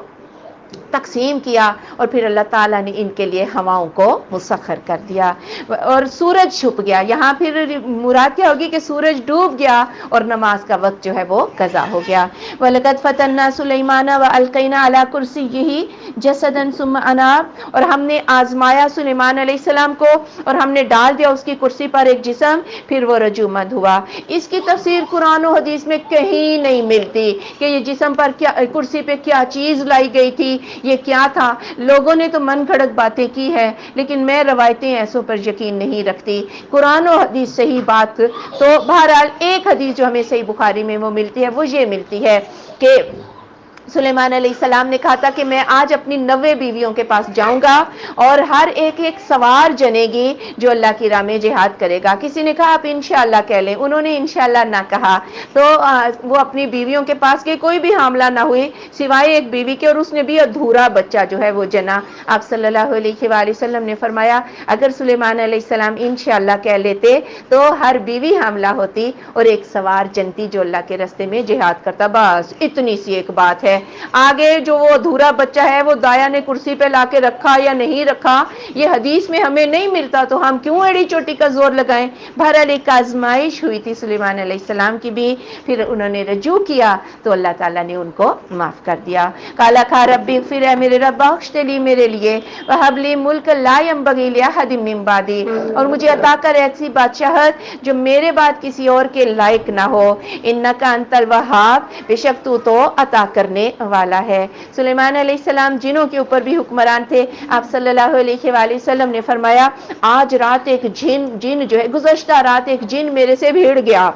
تقسیم کیا، اور پھر اللہ تعالیٰ نے ان کے لیے ہواؤں کو مسخر کر دیا اور سورج چھپ گیا. یہاں پھر مراد کیا ہوگی کہ سورج ڈوب گیا اور نماز کا وقت جو ہے وہ قضا ہو گیا. وَلَقَدْ فَتَنَّا سُلَيْمَانَ وَأَلْقَيْنَا عَلَى كُرْسِيِّهِ جَسَدًا ثُمَّ أَنَابَ، اور ہم نے آزمایا سلیمان علیہ السلام کو اور ہم نے ڈال دیا اس کی کرسی پر ایک جسم، پھر وہ رجومند ہوا. اس کی تفسیر قرآن و حدیث میں کہیں نہیں ملتی کہ یہ جسم پر کیا، کرسی پہ کیا چیز لائی گئی تھی، یہ کیا تھا. لوگوں نے تو من گھڑت باتیں کی ہے، لیکن میں روایتیں ایسوں پر یقین نہیں رکھتی. قرآن و حدیث صحیح بات تو بہرحال ایک حدیث جو ہمیں صحیح بخاری میں وہ ملتی ہے وہ یہ ملتی ہے کہ سلیمان علیہ السلام نے کہا تھا کہ میں آج اپنی 90 بیویوں کے پاس جاؤں گا اور ہر ایک ایک سوار جنے گی جو اللہ کی راہ میں جہاد کرے گا. کسی نے کہا آپ انشاءاللہ کہہ لیں، انہوں نے انشاءاللہ نہ کہا تو وہ اپنی بیویوں کے پاس گئی، کوئی بھی حاملہ نہ ہوئی سوائے ایک بیوی کے، اور اس نے بھی ادھورا بچہ جو ہے وہ جنا. آپ صلی اللہ علیہ وآلہ وسلم نے فرمایا اگر سلیمان علیہ السلام انشاءاللہ کہہ لیتے تو ہر بیوی حاملہ ہوتی اور ایک سوار جنتی جو اللہ کے راستے میں جہاد کرتا. بس اتنی سی ایک بات ہے. آگے جو وہ ادھورا بچہ ہے وہ دایا نے کرسی پہ لا کے رکھا یا نہیں رکھا یہ حدیث میں ہمیں نہیں ملتا، تو ہم کیوں ایڑی چوٹی کا زور لگائیں. بہرحال ایک آزمائش ہوئی تھی سلیمان علیہ السلام کی بھی، پھر انہوں نے رجوع کیا تو اللہ تعالیٰ نے ان کو معاف کر دیا. کالا کھا ربی پھر اے میرے رب بخش دے لی میرے لیے، وہب لی ملک لا ينبغی لأحد من بعدی، اور مجھے عطا کر ایسی بادشاہت جو میرے بعد کسی اور کے لائق نہ ہو. انک انت الوہاب، بے شک تو عطا کرنے والا ہے. سلیمان علیہ السلام جنوں کے اوپر بھی حکمران تھے. آپ صلی اللہ علیہ وآلہ وسلم نے فرمایا آج رات ایک جن جو ہے، گزشتہ رات ایک جن میرے سے بھیڑ گیا،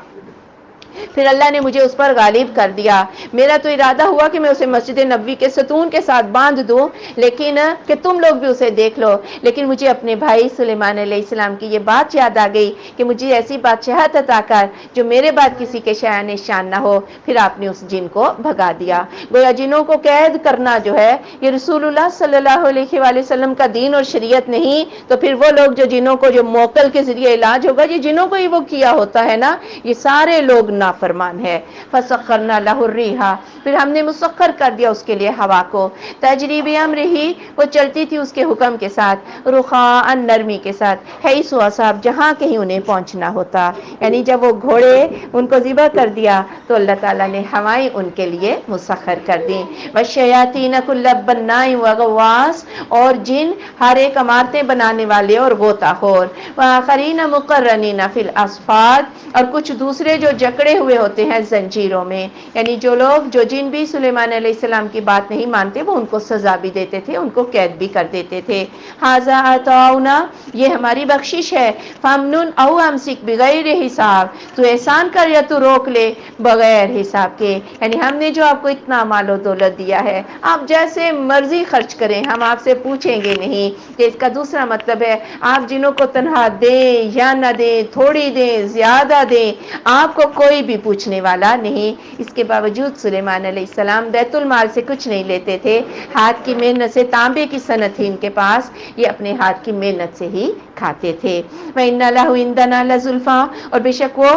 پھر اللہ نے مجھے اس پر غالب کر دیا. میرا تو ارادہ ہوا کہ میں اسے مسجد نبوی کے ستون کے ساتھ باندھ دوں، لیکن کہ تم لوگ بھی اسے دیکھ لو، لیکن مجھے اپنے بھائی سلیمان علیہ السلام کی یہ بات یاد آ گئی کہ مجھے ایسی بادشاہت عطا کر جو میرے بعد کسی کے شایان شان نہ ہو. پھر آپ نے اس جن کو بھگا دیا. گویا جنوں کو قید کرنا جو ہے یہ رسول اللہ صلی اللہ علیہ وآلہ وسلم کا دین اور شریعت نہیں. تو پھر وہ لوگ جو جنوں کو جو موکل کے ذریعے علاج ہوگا یہ جنوں کو ہی وہ کیا ہوتا ہے نا، یہ سارے لوگ نافرمان ہے. فسخرنا لہ الریح، پھر ہم نے مسخر کر دیا اس کے لیے ہوا کو، تجری بامرہ، وہ چلتی تھی اس کے حکم کے ساتھ، رخاء، نرمی کے ساتھ، حیث اصاب، جہاں کہیں انہیں پہنچنا ہوتا. یعنی جب وہ گھوڑے ان کو ذبح کر دیا تو اللہ تعالیٰ نے ہوائیں ان کے لیے مسخر کر دیں. والشیاطین کل بناء وغواص، اور جن ہر ایک عمارتیں بنانے والے اور غوطہ خور. وآخرین مقرنین فی الاصفاد، اور کچھ دوسرے جو جکڑے ہوئے ہوتے ہیں زنجیروں میں. یعنی جو لوگ جو جن بھی سلیمان علیہ السلام کی بات نہیں مانتے وہ ان کو سزا بھی دیتے تھے، ان کو قید بھی کر دیتے تھے. ھذا عطاؤنا، یہ ہماری بخشش ہے، فامنن او امسک بغیر حساب، تو احسان کر یا تو روک لے بغیر حساب کے. یعنی ہم نے جو آپ کو اتنا مال و دولت دیا ہے آپ جیسے مرضی خرچ کریں، ہم آپ سے پوچھیں گے نہیں. کہ اس کا دوسرا مطلب ہے آپ جنوں کو تنہا دیں یا نہ دیں، تھوڑی دیں زیادہ دیں، آپ کو کوئی بھی پوچھنے والا نہیں. اس کے باوجود سلیمان علیہ السلام بیت المال سے کچھ نہیں لیتے تھے، ہاتھ کی محنت سے، تانبے کی صنعت تھی ان کے پاس، یہ اپنے ہاتھ کی محنت سے ہی کھاتے تھے. وَإِنَّ لَهُ عِندَنَا لَزُلْفَىٰ، اور بے شک وہ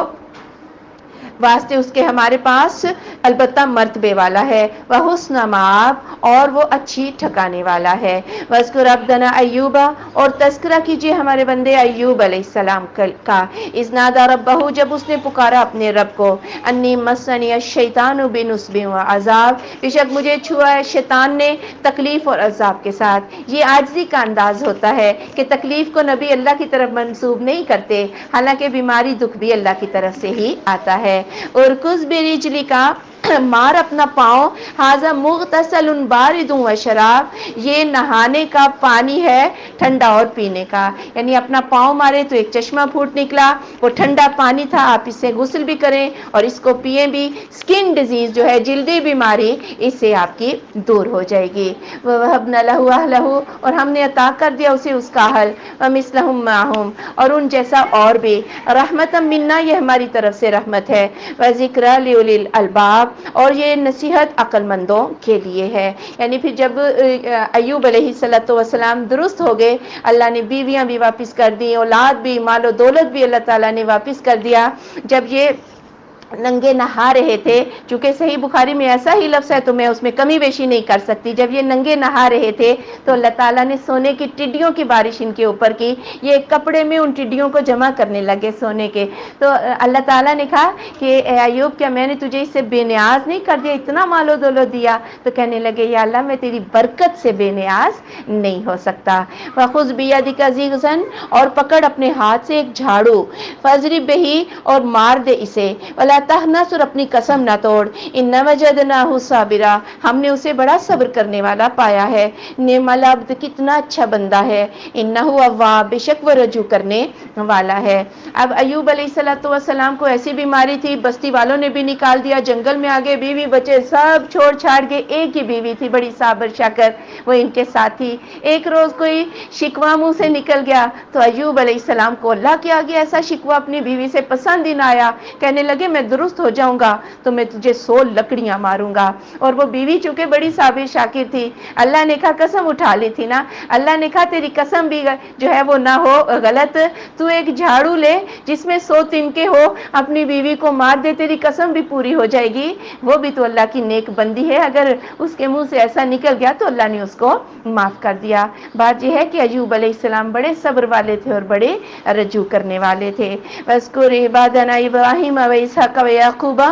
واسطے اس کے ہمارے پاس البتہ مرتبے والا ہے، وہ حسن مآب اور وہ اچھی ٹھکانے والا ہے۔ وَاذْكُرْ عَبْدَنَا ایوبا اور تذکرہ کیجئے ہمارے بندے ایوب علیہ السلام کا، اذ نادیٰ ربہ جب اس نے پکارا اپنے رب کو، انی مسنی الشیطان بنصب وعذاب بے شک مجھے چھوا ہے شیطان نے تکلیف اور عذاب کے ساتھ۔ یہ عاجزی کا انداز ہوتا ہے کہ تکلیف کو نبی اللہ کی طرف منسوب نہیں کرتے، حالانکہ بیماری دکھ بھی اللہ کی طرف سے ہی آتا ہے۔ اور کس برجلی کا مار اپنا پاؤں، ھذا مغتسل بارد و شراب یہ نہانے کا پانی ہے ٹھنڈا اور پینے کا، یعنی اپنا پاؤں مارے تو ایک چشمہ پھوٹ نکلا، وہ ٹھنڈا پانی تھا، آپ اس سے غسل بھی کریں اور اس کو پیئیں بھی، سکن ڈیزیز جو ہے جلدی بیماری اس سے آپ کی دور ہو جائے گی۔ وَوَهَبْنَا لَهُ أَهْلَهُ اور ہم نے عطا کر دیا اسے اس کا اہل، وَمِثْلَهُمْ مَعَهُمْ اور ان جیسا اور بھی، رحمتًا منا یہ ہماری طرف سے رحمت ہے، وَذِكْرَىٰ لِأُولِي الْأَلْبَابِ اور یہ نصیحت عقل مندوں کے لیے ہے۔ یعنی پھر جب ایوب علیہ السلام درست ہو گئے، اللہ نے بیویاں بھی واپس کر دی، اولاد بھی، مال و دولت بھی اللہ تعالیٰ نے واپس کر دیا، جب یہ ننگے نہا رہے تھے، چونکہ صحیح بخاری میں ایسا ہی لفظ ہے تو میں اس میں کمی بیشی نہیں کر سکتی، جب یہ ننگے نہا رہے تھے تو اللہ تعالیٰ نے سونے کی ٹڈیوں کی بارش ان کے اوپر کی، یہ ایک کپڑے میں ان ٹڈیوں کو جمع کرنے لگے سونے کے، تو اللہ تعالیٰ نے کہا کہ اے ایوب کیا میں نے تجھے اس سے بے نیاز نہیں کر دیا، اتنا مال و دولت دیا؟ تو کہنے لگے یا اللہ میں تیری برکت سے بے نیاز نہیں ہو سکتا۔ وَخُذْ بِيَدِكَ ضِغْثًا اور پکڑ اپنے ہاتھ سے ایک جھاڑو، فَاضْرِب بِهِ اور مار دے اسے، وَلَا تَحْنَثْ اور اپنی قسم نہ توڑ، إِنَّ وَجَدْنَاهُ صَابِرًا ہم نے اسے بڑا صبر کرنے والا پایا ہے، نعم العبد کتنا اچھا بندہ ہے، إِنَّهُ أَوَّابٌ بے شک وہ رجوع کرنے والا ہے۔ اب ایوب علیہ السلام کو ایسی بیماری تھی، بستی والوں نے بھی نکال دیا، جنگل میں آگے بیوی بچے سب چھوڑ چھاڑ کے، ایک ہی بیوی تھی بڑی صابر شاکر، وہ ان کے ساتھ تھی۔ ایک روز کوئی شکوہ منہ سے نکل گیا تو ایوب علیہ السلام کو اللہ کے آگے ایسا شکوہ اپنی بیوی سے پسند ہی نہ آیا، کہنے لگے میں درست ہو جاؤں گا تو میں تجھے 100 لکڑیاں ماروں گا، اور وہ بیوی چونکہ بڑی صابر شاکر تھی، اللہ نے کہا قسم اٹھا لی تھی نا، اللہ نے کہا تیری قسم بھی جو ہے وہ نہ ہو غلط، تو ایک جھاڑو لے جس میں 100 تنکے ہو، اپنی بیوی کو مار دے، تیری قسم بھی پوری ہو جائے گی۔ وہ بھی تو اللہ کی نیک بندی ہے، اگر اس کے منہ سے ایسا نکل گیا تو اللہ نے اس کو معاف کر دیا۔ بات یہ ہے کہ ایوب علیہ السلام بڑے صبر والے تھے اور بڑے رجوع کرنے والے تھے۔ وَاذْكُرْ عِبَادَنَا إِبْرَاهِيمَ وَإِسْحَاقَ وَيَعْقُوبَ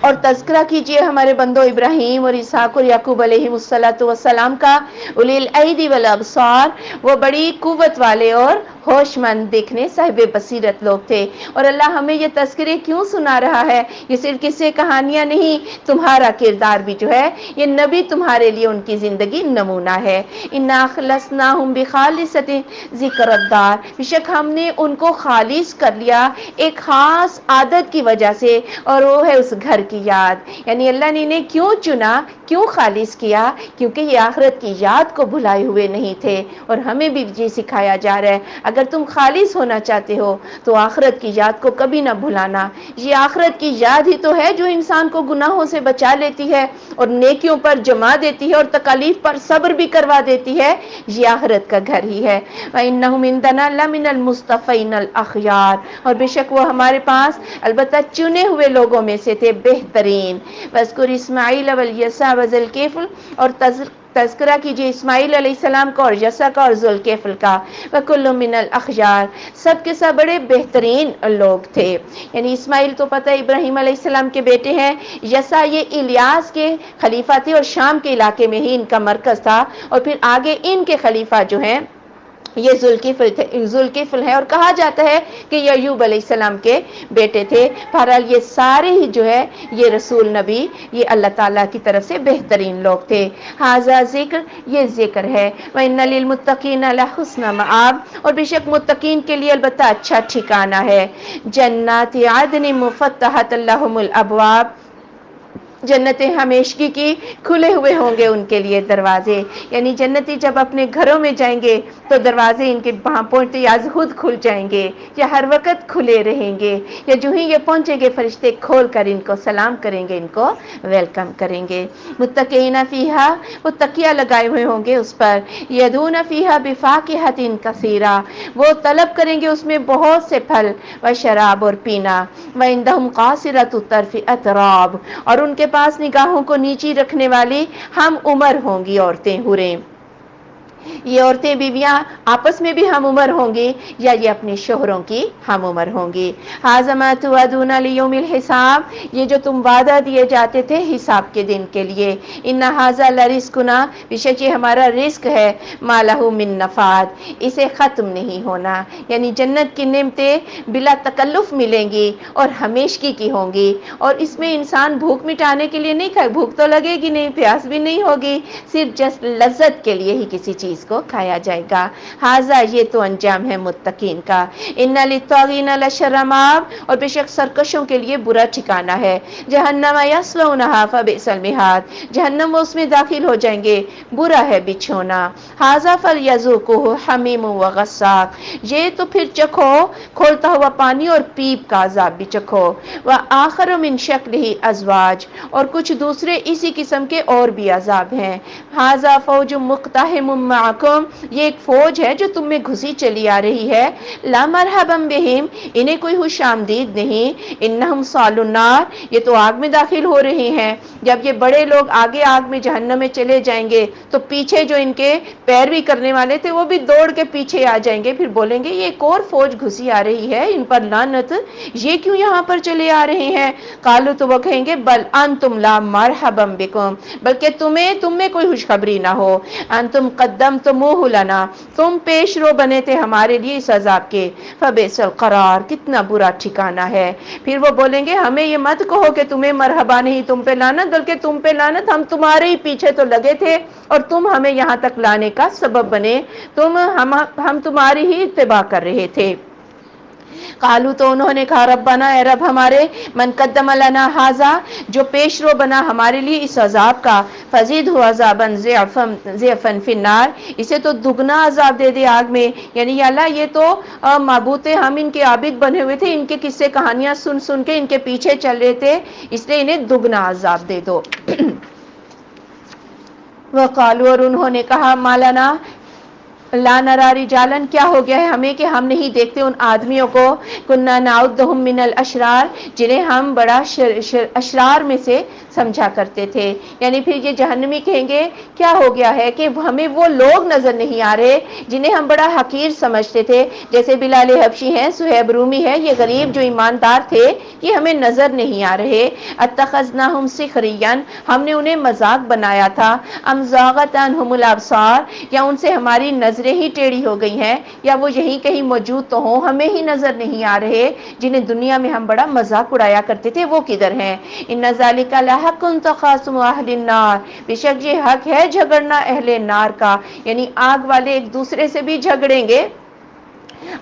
اور تذکرہ کیجئے ہمارے بندوں ابراہیم اور اسحاق اور یعقوب علیہ السلام کا، اولی الایدی والابصار وہ بڑی قوت والے اور ہوش مند دیکھنے صاحب بصیرت لوگ تھے۔ اور اللہ ہمیں یہ تذکرے کیوں سنا رہا ہے؟ یہ صرف قصے کہانیاں نہیں، تمہارا کردار بھی جو ہے یہ نبی تمہارے لیے ان کی زندگی نمونہ ہے۔ اِنَّا أَخْلَصْنَاهُمْ بِخَالِصَةٍ ذِكْرَى الدَّارِ بے شک ہم نے ان کو خالص کر لیا ایک خاص عادت کی وجہ سے، اور وہ ہے اس گھر کی یاد۔ یعنی اللہ نے انہیں کیوں چنا، کیوں خالص کیا؟ کیونکہ یہ آخرت کی یاد کو بھلائے ہوئے نہیں تھے، اور ہمیں بھی یہ سکھایا جا رہا ہے اگر تم خالص ہونا چاہتے ہو تو آخرت کی یاد کو کبھی نہ بھلانا۔ یہ آخرت کی یاد ہی تو ہے جو انسان کو گناہوں سے بچا لیتی ہے اور نیکیوں پر جما دیتی ہے اور تکالیف پر صبر بھی کروا دیتی ہے، یہ آخرت کا گھر ہی ہے۔ وَإِنَّهُمْ عِندَنَا لَمِنَ الْمُصْطَفَيْنَ الْأَخْيَارِ اور بے شک وہ ہمارے پاس البتہ چنے ہوئے لوگوں میں سے تھے بہترین۔ وَاذْكُرْ إِسْمَاعِيلَ وَالْيَسَعَ وَذَا الْكِفْلِ اور تذکرہ کیجئے اسماعیل علیہ السلام کا اور یسع کا اور ذوالکفل کا، وَكُلٌّ مِّنَ الْأَخْيَارِ سب کے سب بڑے بہترین لوگ تھے۔ یعنی اسماعیل تو پتہ ابراہیم علیہ السلام کے بیٹے ہیں، یسع یہ الیاس کے خلیفہ تھے اور شام کے علاقے میں ہی ان کا مرکز تھا، اور پھر آگے ان کے خلیفہ جو ہیں یہ ذوالکفل ہے، اور کہا جاتا ہے کہ یہ ایوب علیہ السلام کے بیٹے تھے۔ بہرحال یہ سارے ہی جو ہے یہ رسول نبی یہ اللہ تعالیٰ کی طرف سے بہترین لوگ تھے۔ ھذا ذکر یہ ذکر ہے، وَإِنَّ لِلْمُتَّقِينَ لَحُسْنَ مَآبٍ اور بے شک متقین کے لیے البتہ اچھا ٹھکانہ ہے۔ جنات عدن مفتحۃ لہم الابواب جنت ہمیشگی کی کھلے ہوئے ہوں گے ان کے لیے دروازے، یعنی جنتی جب اپنے گھروں میں جائیں گے تو دروازے ان کے وہاں پہنچتے یا خود کھل جائیں گے یا ہر وقت کھلے رہیں گے، یا جو ہی یہ پہنچیں گے فرشتے کھول کر ان کو سلام کریں گے، ان کو ویلکم کریں گے۔ متکئین فیہا، وہ تکیہ لگائے ہوئے ہوں گے اس پر، یدون فیہا بفاکہۃ کثیرہ، وہ طلب کریں گے اس میں بہت سے پھل، و شراب اور پینا، وعندہم قاصرۃ الطرف اتراب، اور ان کے پاس نگاہوں کو نیچی رکھنے والی ہم عمر ہوں گی عورتیں، حوریں۔ یہ عورتیں بیویاں آپس میں بھی ہم عمر ہوں گی یا یہ اپنے شوہروں کی ہم عمر ہوں گی۔ ھذا ما توعدون لیوم الحساب، یہ جو تم وعدہ دیے جاتے تھے حساب کے دن کے لیے، ان ھذا لرزقنا، بے شک یہ ہمارا رزق ہے، ما لہ من نفاد، اسے ختم نہیں ہونا، یعنی جنت کی نعمتیں بلا تکلف ملیں گی اور ہمیشگی کی ہوں گی، اور اس میں انسان بھوک مٹانے کے لیے نہیں کھائے، بھوک تو لگے گی نہیں، پیاس بھی نہیں ہوگی، صرف جسٹ لذت کے لیے ہی کسی چیز کو کھایا جائے گا۔ ھذا، یہ تو انجام ہے متقین کا۔ ان للطاغین لشر مآب، اور بے شک سرکشوں کے لیے برا ٹھکانہ ہے۔ جہنم یصلونھا فبئس المہاد، جہنم وہ اس میں داخل ہو جائیں گے، برا ہے بچھونا۔ ھذا فلیذوقوہ حمیم وغساق، یہ تو پھر چکھو کھولتا ہوا پانی اور پیپ کا عذاب بھی چکھو۔ وآخر من شکلہ ازواج، اور کچھ دوسرے اسی قسم کے اور بھی عذاب ہیں۔ ھذا فوج مقتحم معکم، یہ ایک فوج ہے جو تم میں گھسی چلی آ رہی ہے۔ لا مرحبا بہم، انہیں کوئی خوش آمدید نہیں۔ انہم صالوا النار، یہ تو آگ میں داخل ہو رہے ہیں۔ جب یہ بڑے لوگ آگے آگ میں جہنم میں چلے جائیں گے تو پیچھے جو ان کے پیروی کرنے والے تھے وہ بھی دوڑ کے پیچھے آ جائیں گے، پھر بولیں گے یہ ایک اور فوج گھسی آ رہی ہے، ان پر لعنت، یہ کیوں یہاں پر چلے آ رہے ہیں؟ قالوا، تو وہ کہیں گے بل انتم لا مرحبا بکم، بلکہ تم میں کوئی خوشخبری نہ ہو، انتم قدمتموہ لنا، تم پیش رو بنے تھے ہمارے لیے اس عذاب کے، فبئس القرار، کتنا برا ٹھکانہ ہے۔ پھر وہ بولیں گے ہمیں یہ مت کہو کہ تمہیں مرحبا نہیں، تم پہ لعنت، بلکہ تم پہ لعنت، ہم تمہارے ہی پیچھے تو لگے تھے اور تم ہمیں یہاں تک لانے کا سبب بنے، ہم تمہاری ہی اتباع کر رہے تھے۔ قالوا، تو انہوں نے کہا ربنا، اے رب ہمارے، من قدم لنا ھذا، جو پیش رو بنا ہمارے لیے اس عذاب کا، فزدہ عذابا ضعفا فی النار، اسے تو دگنا عذاب دے دے آگ میں، یعنی یا اللہ یہ تو معبود تھے، ہم ان کے عابد بنے ہوئے تھے، ان کے قصے کہانیاں سن سن کے ان کے پیچھے چل رہے تھے، اس لیے انہیں دگنا عذاب دے دو۔ وقالوا، اور انہوں نے کہا مالنا لا نری رجالا، کیا ہو گیا ہے ہمیں کہ ہم نہیں دیکھتے ان آدمیوں کو، کننا نعدہم من الاشرار، جنہیں ہم بڑا اشرار میں سے سمجھا کرتے تھے، یعنی پھر یہ جہنمی کہیں گے کیا ہو گیا ہے کہ ہمیں وہ لوگ نظر نہیں آ رہے جنہیں ہم بڑا حقیر سمجھتے تھے، جیسے بلال حبشی ہیں، صہیب رومی ہے، یہ غریب جو ایماندار تھے یہ ہمیں نظر نہیں آ رہے۔ اتخذناہم سخریا، ہم نے انہیں مذاق بنایا تھا، ام زاغت عنہم الابصار، یا ان سے ہماری نظریں ہی ٹیڑھی ہو گئی ہیں، یا وہ یہیں کہیں موجود تو ہوں ہمیں ہی نظر نہیں آ رہے، جنہیں دنیا میں ہم بڑا مذاق اڑایا کرتے تھے وہ کدھر ہیں؟ ان ذالک لحق تخاصم اہل النار، بے شک یہ حق ہے جھگڑنا اہل نار کا، یعنی آگ والے ایک دوسرے سے بھی جھگڑیں گے،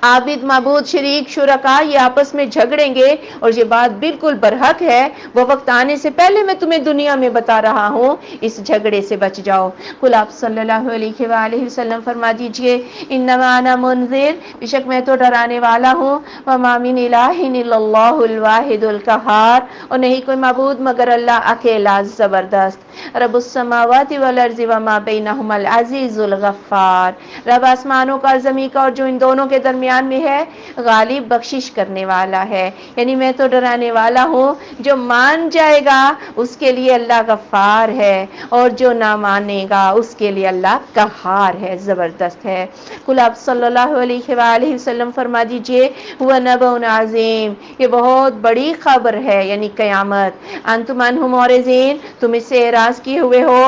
عابد معبود شریک شرکا یہ آپس میں جھگڑیں گے، اور یہ بات بالکل برحق ہے، وہ وقت آنے سے پہلے میں تمہیں دنیا میں بتا رہا ہوں، اس جھگڑے سے بچ جاؤ۔ قل، آپ صلی اللہ علیہ وآلہ وسلم فرما دیجئے، انما انا منذر، بے شک میں تو ڈرانے والا ہوں، وما من الہ الا اللہ الواحد القہار، اور نہیں کوئی معبود مگر اللہ اکیلا زبردست، رب السماوات والارض وما بینہما العزیز الغفار، رب آسمانوں کا زمین کا اور جو ان دونوں کے درمیان میں ہے، غالب بخشش کرنے والا ہے، یعنی میں تو ڈرانے والا ہوں، جو مان جائے گا اس کے لیے اللہ غفار ہے، اور جو نہ مانے گا اس کے لیے اللہ قہار ہے، زبردست ہے۔ قل، آپ صلی اللہ علیہ وآلہ وسلم فرما دیجئے، هو نبأ عظیم، یہ بہت بڑی خبر ہے، یعنی قیامت، انتم عنہ معرضین، تم اس سے اعراض کیے ہوئے ہو،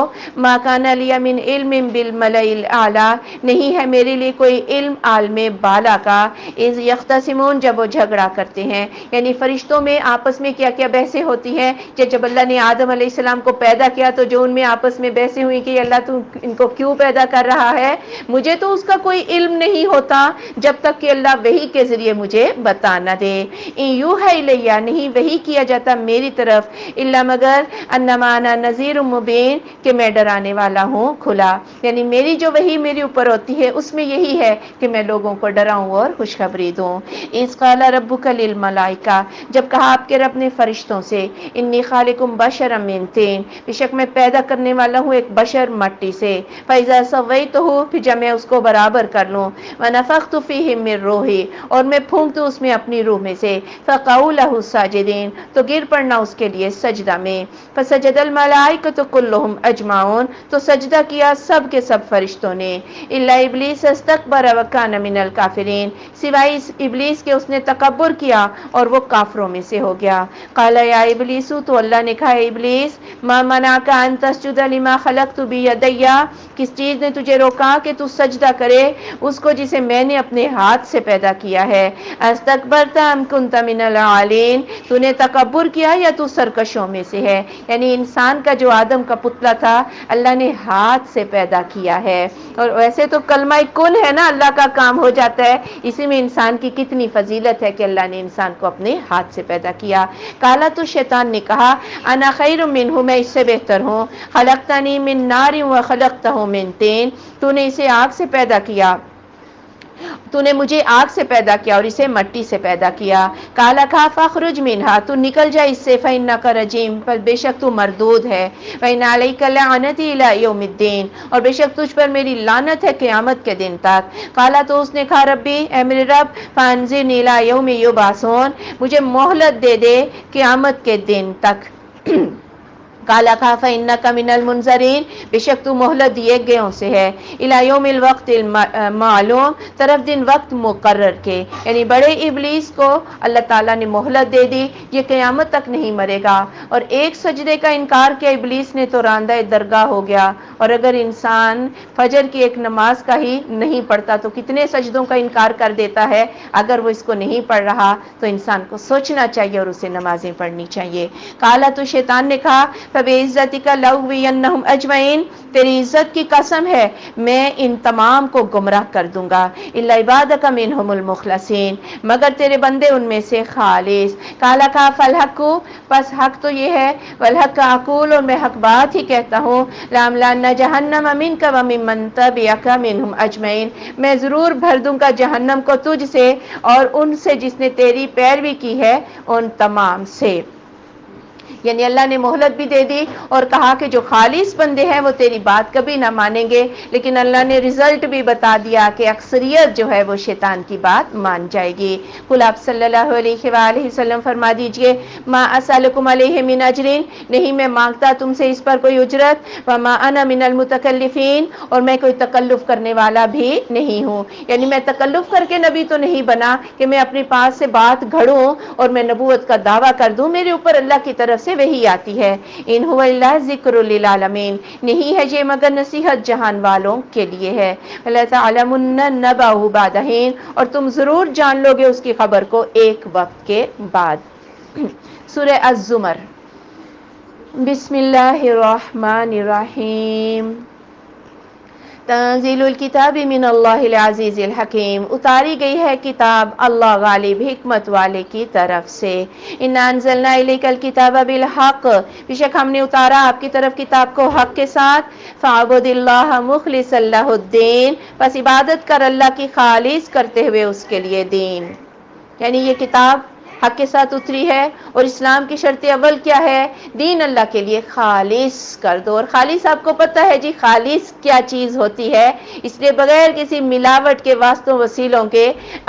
ما کان لی من علم بالملأ الاعلی، نہیں ہے میرے لیے کوئی علم عالم بالا اللہ کا اذ یختصمون جب وہ جھگڑا کرتے ہیں، یعنی فرشتوں میں آپس میں کیا کیا بحثیں ہوتی ہیں کہ جب اللہ نے آدم علیہ السلام کو پیدا کیا تو جو ان میں آپس میں بحثیں ہوئی کہ اللہ تو ان کو کیوں پیدا کر رہا ہے، مجھے تو اس کا کوئی علم نہیں ہوتا جب تک کہ اللہ وحی کے ذریعے مجھے بتا نہ دے۔ ان یوحی الیہ نہیں وحی کیا جاتا میری طرف الا مگر انما انا نذیر مبین کہ میں ڈرانے والا ہوں کھلا، یعنی میری جو وحی میرے اوپر ہوتی ہے اس میں یہی ہے کہ میں لوگوں کو ڈراؤں اور خوشخبری دوں۔ اذ قال ربک للملائکہ جب کہا آپ کے رب نے فرشتوں سے انی خالق بشرا من طین بے شک میں پیدا کرنے والا ہوں ایک بشر مٹی سے، فاذا سویتہ پھر جب میں اس کو برابر کر لوں، ونفخت فیہ من روحی اور میں پھونک دوں اس میں اپنی روح میں سے، فقعوا لہ ساجدین تو گر پڑنا اس کے لیے سجدہ میں، فسجد الملائکۃ کلہم اجمعون تو سجدہ کیا سب کے سب فرشتوں نے، الا ابلیس استکبر وکان من الکافرین سوائے اس ابلیس کے اس نے تکبر کیا اور وہ کافروں میں سے ہو گیا۔ قال یا ابلیس تو اللہ نے کہا ابلیس ما منعک ان تسجد لما خلقت بیدی کس چیز نے تجھے روکا کہ تو سجدہ کرے اس کو جسے میں نے اپنے ہاتھ سے پیدا کیا ہے، استکبرت ام کنت من العالین تو نے تکبر کیا یا تو سرکشوں میں سے ہے، یعنی انسان کا جو آدم کا پتلا تھا اللہ نے ہاتھ سے پیدا کیا ہے، اور ویسے تو کلمہ کن ہے نا اللہ کا کام ہو جاتا ہے، اسی میں انسان کی کتنی فضیلت ہے کہ اللہ نے انسان کو اپنے ہاتھ سے پیدا کیا۔ کالا تو شیطان نے کہا انا خیر منہ میں اس سے بہتر ہوں، خلقتنی من نار و خلقتہ من طین تو نے اسے آگ سے پیدا کیا، تو نے مجھے آگ سے پیدا کیا اور اسے مٹی سے پیدا کیا۔ کالا کہا فاخرج منہا تو نکل جا اس سے، فإنک رجیم پر بے شک تو مردود ہے، وإن علیک لعنتی الی یوم الدین اور بے شک تجھ پر میری لعنت ہے قیامت کے دن تک۔ کالا تو اس نے کہا ربی اے میرے رب فانظرنی الی یوم یبعثون مجھے مہلت دے دے قیامت کے دن تک۔ کالا کہا فإنک من المنظرین بے شک تو مہلت دیے گئوں سے ہے، الی یوم الوقت المعلوم طرف دن وقت مقرر کے، یعنی بڑے ابلیس کو اللہ تعالیٰ نے مہلت دے دی، یہ قیامت تک نہیں مرے گا، اور ایک سجدے کا انکار کیا ابلیس نے تو راندہ درگاہ ہو گیا، اور اگر انسان فجر کی ایک نماز کا ہی نہیں پڑھتا تو کتنے سجدوں کا انکار کر دیتا ہے، اگر وہ اس کو نہیں پڑھ رہا تو انسان کو سوچنا چاہیے اور اسے نمازیں پڑھنی چاہیے۔ کالا تو شیطان نے کہا فبعزتک لأغوینہم اجمعین تیری عزت کی قسم ہے میں ان تمام کو گمراہ کر دوں گا، الا عبادک منہم المخلصین مگر تیرے بندے ان میں سے خالص۔ کالا کہا فالحق پس حق تو یہ ہے، والحق اقول اور میں حق بات ہی کہتا ہوں، لأملأن جہنم منک وممن تبعک منہم اجمعین میں ضرور بھر دوں گا جہنم کو تجھ سے اور ان سے جس نے تیری پیروی کی ہے ان تمام سے، یعنی اللہ نے مہلت بھی دے دی اور کہا کہ جو خالص بندے ہیں وہ تیری بات کبھی نہ مانیں گے، لیکن اللہ نے رزلٹ بھی بتا دیا کہ اکثریت جو ہے وہ شیطان کی بات مان جائے گی۔ قل آپ صلی اللہ علیہ وآلہ وسلم فرما دیجئے ما اسألکم علیہ من اجرین نہیں میں مانگتا تم سے اس پر کوئی اجرت، وما انا من المتکلفین اور میں کوئی تکلف کرنے والا بھی نہیں ہوں، یعنی میں تکلف کر کے نبی تو نہیں بنا کہ میں اپنے پاس سے بات گھڑوں اور میں نبوت کا دعویٰ کر دوں، میرے اوپر اللہ کی طرف سے وہی آتی ہے۔ ان هو الا ذکر للعالمین نہیں ہے یہ مگر نصیحت جہان والوں کے لیے ہے، لتعلمن نبأہ بعد حین اور تم ضرور جان لو گے اس کی خبر کو ایک وقت کے بعد۔ سورہ الزمر بسم اللہ الرحمن الرحیم تنزیل الکتاب من اللہ العزیز الحکیم اتاری گئی ہے کتاب اللہ غالب حکمت والے کی طرف سے۔ انا انزلنا الیک الکتاب بالحق بے شک ہم نے اتارا آپ کی طرف کتاب کو حق کے ساتھ، فاعبد اللہ مخلصا لہ الدین بس عبادت کر اللہ کی خالص کرتے ہوئے اس کے لیے دین، یعنی یہ کتاب حق کے ساتھ اتری ہے اور اسلام کی شرط اول کیا ہے؟ دین اللہ کے لیے خالص کر دو، اور خالص آپ کو پتہ ہے جی خالص کیا چیز ہوتی ہے، اس لیے بغیر کسی ملاوٹ کے واسطوں وسیلوں کے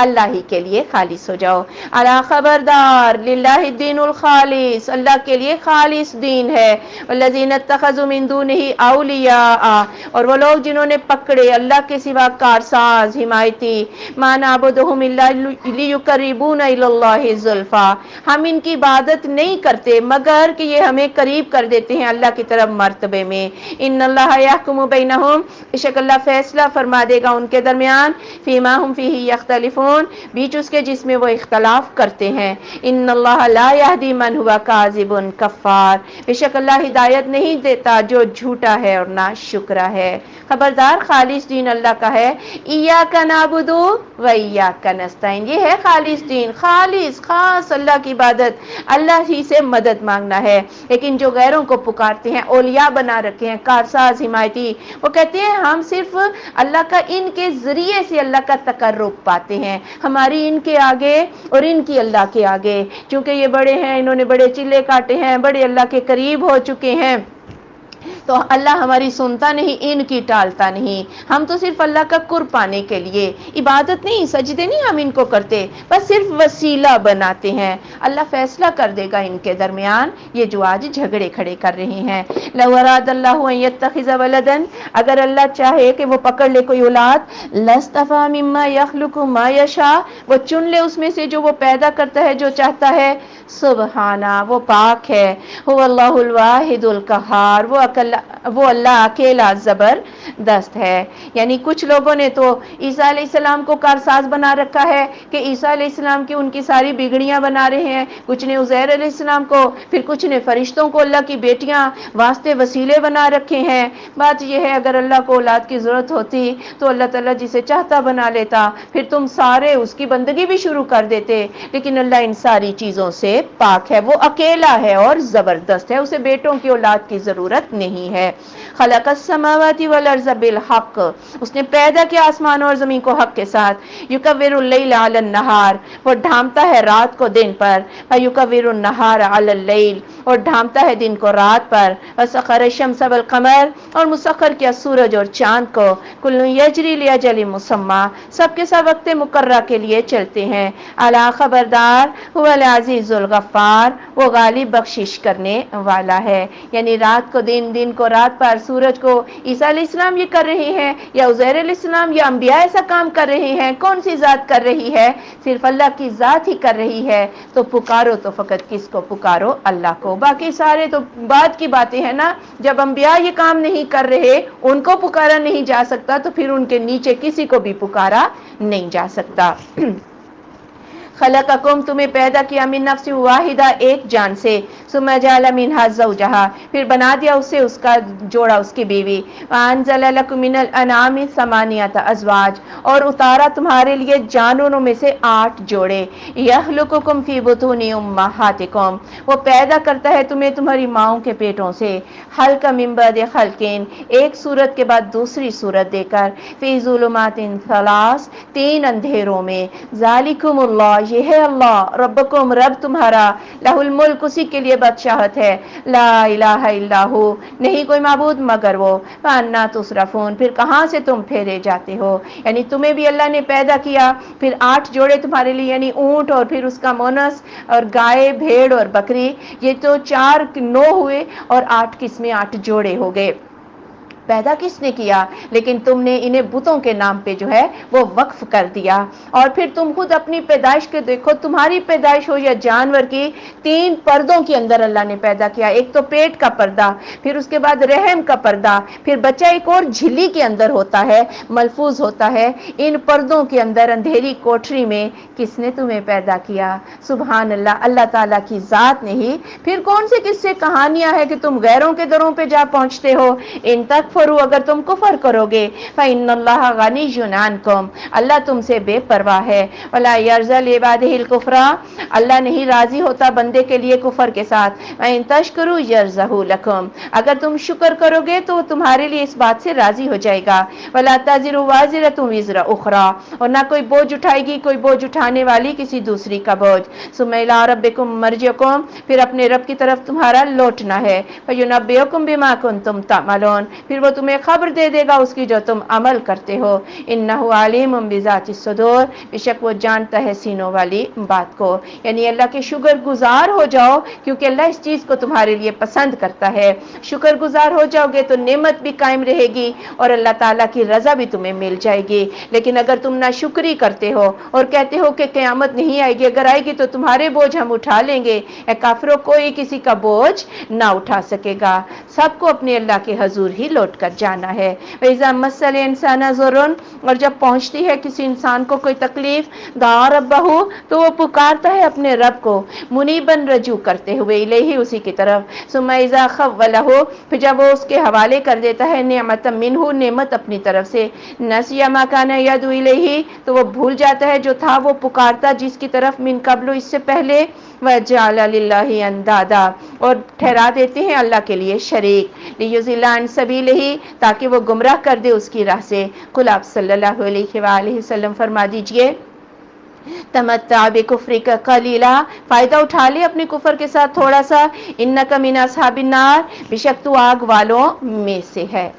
اللہ ہی کے لیے خالص ہو جاؤ۔ الا خبردار للہ الدین الخالص اللہ کے لیے خالص دین ہے، والذین اتخذوا من دونہ اولیاء اور وہ لوگ جنہوں نے پکڑے اللہ کے سوا کارساز حمایتی، ما نعبدہم الا لیقربونا الی اللہ زلفی زلفا، ہم ان کی عبادت نہیں کرتے مگر کہ یہ ہمیں قریب کر دیتے ہیں اللہ کی طرف مرتبے میں. ان اللہ یحکم بینہم، بے شک اللہ فیصلہ فرما دے گا ان کے درمیان، فیما ہم فیہ یختلفون، بیچ اس کے جس میں وہ اختلاف کرتے ہیں. ان اللہ لا یہدی من ہوا کاذب کفار، بے شک اللہ ہدایت نہیں دیتا جو جھوٹا ہے اور ناشکرا ہے. خبردار خالص دین اللہ کا ہے. ایاک نعبد و ایاک نستعین، یہ ہے خالص دین، خالص خاص اللہ کی عبادت، اللہ ہی سے مدد مانگنا ہے. لیکن جو غیروں کو پکارتے ہیں، اولیاء بنا رکھے ہیں، کارساز، حمایتی، وہ کہتے ہیں ہم صرف اللہ کا ان کے ذریعے سے اللہ کا تقرب پاتے ہیں، ہماری ان کے آگے اور ان کی اللہ کے آگے، چونکہ یہ بڑے ہیں، انہوں نے بڑے چلے کاٹے ہیں، بڑے اللہ کے قریب ہو چکے ہیں، تو اللہ ہماری سنتا نہیں، ان کی ٹالتا نہیں. ہم تو صرف اللہ کا قرب پانے کے لیے عبادت نہیں، سجدے نہیں ہم ان کو کرتے، بس صرف وسیلہ بناتے ہیں. اللہ فیصلہ کر دے گا ان کے درمیان، یہ جو آج جھگڑے کھڑے کر رہے ہیں. لو اراد اللہ ان یتخذ ولدا، اگر اللہ چاہے کہ وہ پکڑ لے کوئی اولاد، لاصطفیٰ مما یخلق ما یشاء، وہ چن لے اس میں سے جو وہ پیدا کرتا ہے جو چاہتا ہے. سبحانہ، وہ پاک ہے. هو اللہ الواحد القہار، وہ اللہ اکیلا زبردست ہے. یعنی کچھ لوگوں نے تو عیسیٰ علیہ السلام کو کارساز بنا رکھا ہے کہ عیسیٰ علیہ السلام کی ان کی ساری بگڑیاں بنا رہے ہیں، کچھ نے عزیر علیہ السلام کو، پھر کچھ نے فرشتوں کو اللہ کی بیٹیاں واسطے وسیلے بنا رکھے ہیں. بات یہ ہے اگر اللہ کو اولاد کی ضرورت ہوتی تو اللہ تعالیٰ جسے چاہتا بنا لیتا، پھر تم سارے اس کی بندگی بھی شروع کر دیتے. لیکن اللہ ان ساری چیزوں سے پاک ہے، وہ اکیلا ہے اور زبردست ہے، اسے بیٹوں کی اولاد کی ضرورت نہیں ہے. خلق السماوات والارض بالحق، اس نے پیدا کیا آسمان اور زمین کو حق کے ساتھ. یکور اللیل علی النہار، وہ ڈھانپتا ہے رات کو دن پر. یکور النہار علی اللیل، اور ڈھانپتا ہے دن کو رات پر. وسخر الشمس والقمر، اور مسخر کیا سورج اور چاند کو. کل یجری لاجل مسمى، سب کے سب وقت مقررہ کے لیے چلتے ہیں. الا خبردار، هو العزیز الغفار، وہ غالب بخشش کرنے والا ہے. یعنی رات کو دن، دن کو رات پر، سورج کو عیسیٰ علیہ السلام یہ کر رہے ہیں یا عزیر علیہ السلام یا انبیاء ایسا کام کر رہے ہیں؟ کون سی ذات کر رہی ہے؟ صرف اللہ کی ذات ہی کر رہی ہے. تو پکارو تو فقط کس کو پکارو؟ اللہ کو. باقی سارے تو بعد کی باتیں ہیں نا. جب انبیاء یہ کام نہیں کر رہے، ان کو پکارا نہیں جا سکتا، تو پھر ان کے نیچے کسی کو بھی پکارا نہیں جا سکتا. خلقکم، تمہیں پیدا کیا، من نفس واحدہ، ایک جان سے. ثم جعل منها زوجها، پھر بنا دیا اسے اس کا جوڑا، اس کی بیوی. وانزل لکم من الانعام ثمانیۃ ازواج، اور اتارا تمہارے لیے جانوروں میں سے 8 جوڑے. یخلقکم فی بطون امہاتکم، وہ پیدا کرتا ہے تمہیں تمہاری ماؤں کے پیٹوں سے. خلق من بعد خلقین، ایک صورت کے بعد دوسری صورت دے کر. فی ظلمات ثلاث، 3 اندھیروں میں. ذالکم اللہ، یہ ہے اللہ، ربکم، رب تمہارا. لہ الملک، اسی کے لیے بادشاہت ہے. لا الہ الا ہو، نہیں کوئی معبود مگر وہ. فانا تصرفون، پھر کہاں سے تم پھیرے جاتے ہو؟ یعنی تمہیں بھی اللہ نے پیدا کیا، پھر 8 جوڑے تمہارے لیے، یعنی اونٹ اور پھر اس کا مونس اور گائے، بھیڑ اور بکری، یہ تو 4 9 ہوئے، اور 8 قسمیں، 8 جوڑے ہو گئے. پیدا کس نے کیا؟ لیکن تم نے انہیں بتوں کے نام پہ جو ہے وہ وقف کر دیا. اور پھر تم خود اپنی پیدائش کے دیکھو، تمہاری پیدائش ہو یا جانور کی، 3 پردوں کے اندر اللہ نے پیدا کیا. ایک تو پیٹ کا پردہ، پھر اس کے بعد رحم کا پردہ، پھر بچہ ایک اور جھلی کے اندر ہوتا ہے، ملفوظ ہوتا ہے. ان پردوں کے اندر اندھیری کوٹری میں کس نے تمہیں پیدا کیا؟ سبحان اللہ، اللہ تعالیٰ کی ذات نے ہی. پھر کون سے کس سے کہانیاں ہیں کہ تم غیروں کے دروں پہ جا پہنچتے ہو؟ ان تک اگر تم کفر کرو گے، فإن اللہ غنی عنکم، اللہ تم سے بے پرواہ ہے. ولا یرضی لعباده الکفر، اللہ نہیں راضی ہوتا بندے کے لیے کفر کے ساتھ. وإن تشکروا یرضه لکم، اگر تم شکر کرو گے تو وہ تمہارے لیے اس بات سے راضی ہو جائے گا. ولا تزر وازرۃ وزر اخرى، اور نہ کوئی بوجھ اٹھائے گی کوئی بوجھ اٹھانے والی کسی دوسری کا بوجھ. ثم الی ربکم مرجعکم، پھر اپنے رب کی طرف تمہارا لوٹنا ہے. فینبئکم بما کنتم تعملون، پھر وہ تمہیں خبر دے دے گا اس کی جو تم عمل کرتے ہو. انہ علیم بذات الصدور، بے شک وہ جانتا ہے سینوں والی بات کو. یعنی اللہ کے شکر گزار ہو جاؤ، کیونکہ اللہ اس چیز کو تمہارے لیے پسند کرتا ہے. شکر گزار ہو جاؤ گے تو نعمت بھی قائم رہے گی اور اللہ تعالیٰ کی رضا بھی تمہیں مل جائے گی. لیکن اگر تم ناشکری کرتے ہو اور کہتے ہو کہ قیامت نہیں آئے گی، اگر آئے گی تو تمہارے بوجھ ہم اٹھا لیں گے، اے کافروں کوئی کسی کا بوجھ نہ اٹھا سکے گا. سب کو اپنے اللہ کے حضور ہی لوٹ کر جانا ہے. وَإِذَا مَسَّ الْإِنسَانَ ضُرٌّ، اور جب پہنچتی ہے کسی انسان کو کوئی تکلیف، دعا ربہ، تو وہ پکارتا ہے اپنے رب کو، منیباً رجوع کرتے ہوئے، الیہ اسی کی طرف. ثم اذا خولہ، پھر جب وہ اس کے حوالے کر دیتا ہے نعمت منہ، نعمت اپنی طرف سے، نسی ما کان یدعو الیہ، تو وہ بھول جاتا ہے جو تھا وہ پکارتا جس کی طرف من قبل، اس سے پہلے، وجعل للہ اندادا، اور ٹھہرا دیتے ہیں اللہ کے لیے شریک، لیضل عن سبیلہ، تاکہ وہ گمراہ کر دے اس کی راہ سے. قل آپ صلی اللہ علیہ وآلہ وسلم فرما دیجئے، تمتع بکفرک قلیلا، فائدہ اٹھا لے اپنے کفر کے ساتھ تھوڑا سا، انک من اصحاب النار، بے شک تو آگ والوں میں سے ہے.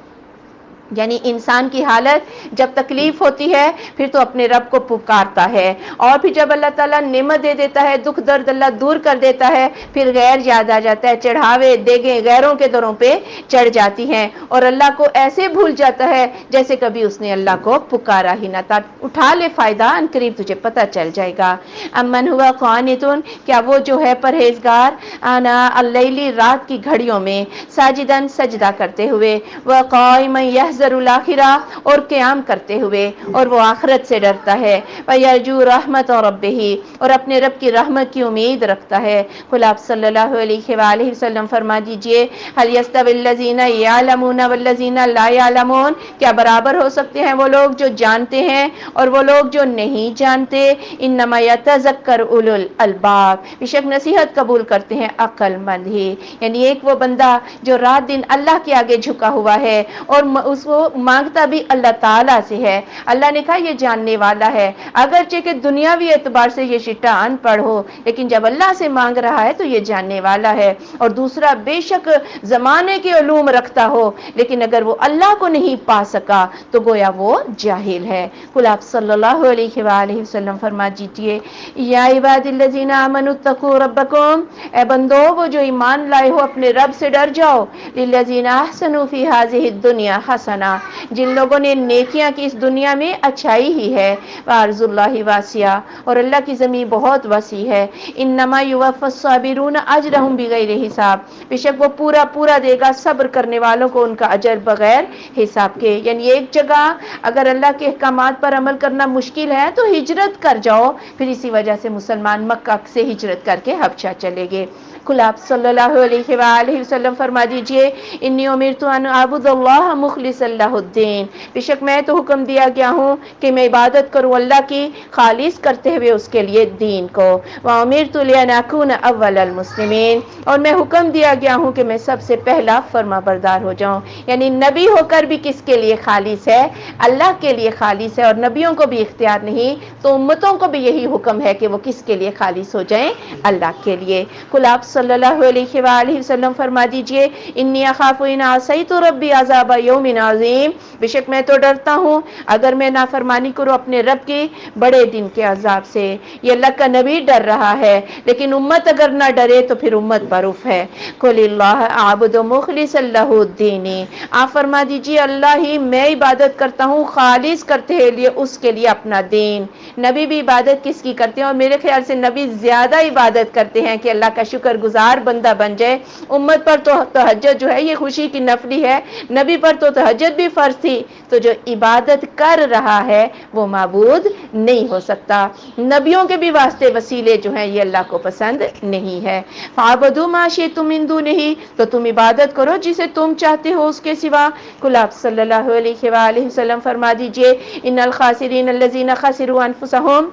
یعنی انسان کی حالت جب تکلیف ہوتی ہے پھر تو اپنے رب کو پکارتا ہے، اور پھر جب اللہ تعالیٰ نعمت دے دیتا ہے، دکھ درد اللہ دور کر دیتا ہے، پھر غیر یاد آ جاتا ہے، چڑھاوے دیگیں غیروں کے دروں پہ چڑھ جاتی ہیں اور اللہ کو ایسے بھول جاتا ہے جیسے کبھی اس نے اللہ کو پکارا ہی نہ تھا. اٹھا لے فائدہ، ان قریب تجھے پتہ چل جائے گا. امن ہوا قانتون، کیا وہ جو ہے پرہیزگار، آنا اللیل، رات کی گھڑیوں میں، ساجدن، سجدہ کرتے ہوئے، وقائما یحذر الاخرہ، اور قیام کرتے ہوئے اور وہ آخرت سے ڈرتا ہے، ویرجو رحمت ربہ، اور اپنے رب کی رحمت کی امید رکھتا ہے. قل آپ صلی اللہ علیہ وآلہ وسلم فرما دیجئے، هل يستوي الذین یعلمون والذین لا یعلمون، کیا برابر ہو سکتے ہیں وہ لوگ جو جانتے ہیں اور وہ لوگ جو نہیں جانتے؟ انما یتذکر اولو الالباب، بے شک نصیحت قبول کرتے ہیں عقل مند ہی. یعنی ایک وہ بندہ جو رات دن اللہ کے آگے جھکا ہوا ہے اور اس کو مانگتا بھی اللہ تعالیٰ سے ہے. اللہ نے کہا یہ جاننے والا ہے، اگرچہ کہ دنیاوی اعتبار سے یہ شٹا ان پڑھ ہو، لیکن جب اللہ سے مانگ رہا ہے تو یہ جاننے والا ہے. اور دوسرا بے شک زمانے کے علوم رکھتا ہو، لیکن اگر وہ اللہ کو نہیں پا سکا تو گویا وہ جاہل ہے. قل آپ صلی اللہ علیہ وآلہ وسلم فرما دیجئے، یا عباد الذین آمنوا اتقوا ربکم، اے بندو وہ جو ایمان لائے ہو اپنے رب سے ڈر جاؤ. للذین احسنوا فی ہذہ الدنیا حسنہ، جن لوگوں نے نیکیاں کی اس دنیا میں اچھائی ہی ہے. وارض اللہ واسعہ، اور اللہ کی زمین بہت وسیع ہے. انما یوفی الصابرون اجرہم بغیر حساب، بے شک وہ پورا پورا دے گا صبر کرنے والوں کو ان کا اجر بغیر حساب کے. یعنی ایک جگہ اگر اللہ کے احکامات پر عمل کرنا مشکل ہے تو ہجرت کر جاؤ، پھر اسی وجہ سے مسلمان مکہ سے ہجرت کر کے حبشہ چلے گئے. قل آپ صلی اللہ علیہ وآلہ وسلم فرما دیجئے، انی امرت ان اعبد اللہ مخلصا لہ الدین، بے شک میں تو حکم دیا گیا ہوں کہ میں عبادت کروں اللہ کی خالص کرتے ہوئے اس کے لیے دین کو. وامرت لان اکون اول المسلمین، اور میں حکم دیا گیا ہوں کہ میں سب سے پہلا فرما بردار ہو جاؤں. یعنی نبی ہو کر بھی کس کے لیے خالص ہے؟ اللہ کے لیے خالص ہے. اور نبیوں کو بھی اختیار نہیں تو امتوں کو بھی یہی حکم ہے کہ وہ کس کے لیے خالص ہو جائیں؟ اللہ کے لیے. قل آپ صلی اللہ علیہ وآلہ وسلم فرما دیجئے، انی اخاف ان عصیت ربی عذاب یوم عظیم، بے شک میں تو ڈرتا ہوں اگر میں نافرمانی کروں اپنے رب کی بڑے دن کے عذاب سے. یہ اللہ کا نبی ڈر رہا ہے، لیکن امت اگر نہ ڈرے تو پھر امت معروف ہے. قل اللہ اعبد مخلصا لہ الدین، آپ فرما دیجئے اللہ ہی میں عبادت کرتا ہوں خالص کرتے ہیں لیے اس کے لیے اپنا دین. نبی بھی عبادت کس کی کرتے ہیں؟ اور میرے خیال سے نبی زیادہ عبادت کرتے ہیں کہ اللہ کا شکر گزار بندہ بن جائے. امت پر تو تہجد جو ہے یہ خوشی کی نفلی ہے، نبی پر تو تہجد بھی فرض تھی. تو جو عبادت کر رہا ہے وہ معبود نہیں ہو سکتا. نبیوں کے بھی واسطے وسیلے جو ہیں یہ اللہ کو پسند نہیں ہے. فَعَبُدُوا مَا شِئْتُم مِّن دُونِهِ، تو تم عبادت کرو جسے تم چاہتے ہو اس کے سوا. قل آپ صلی اللہ علیہ وآلہ وسلم فرما دیجئے، ان الخاسرین الذین خسروا انفسهم،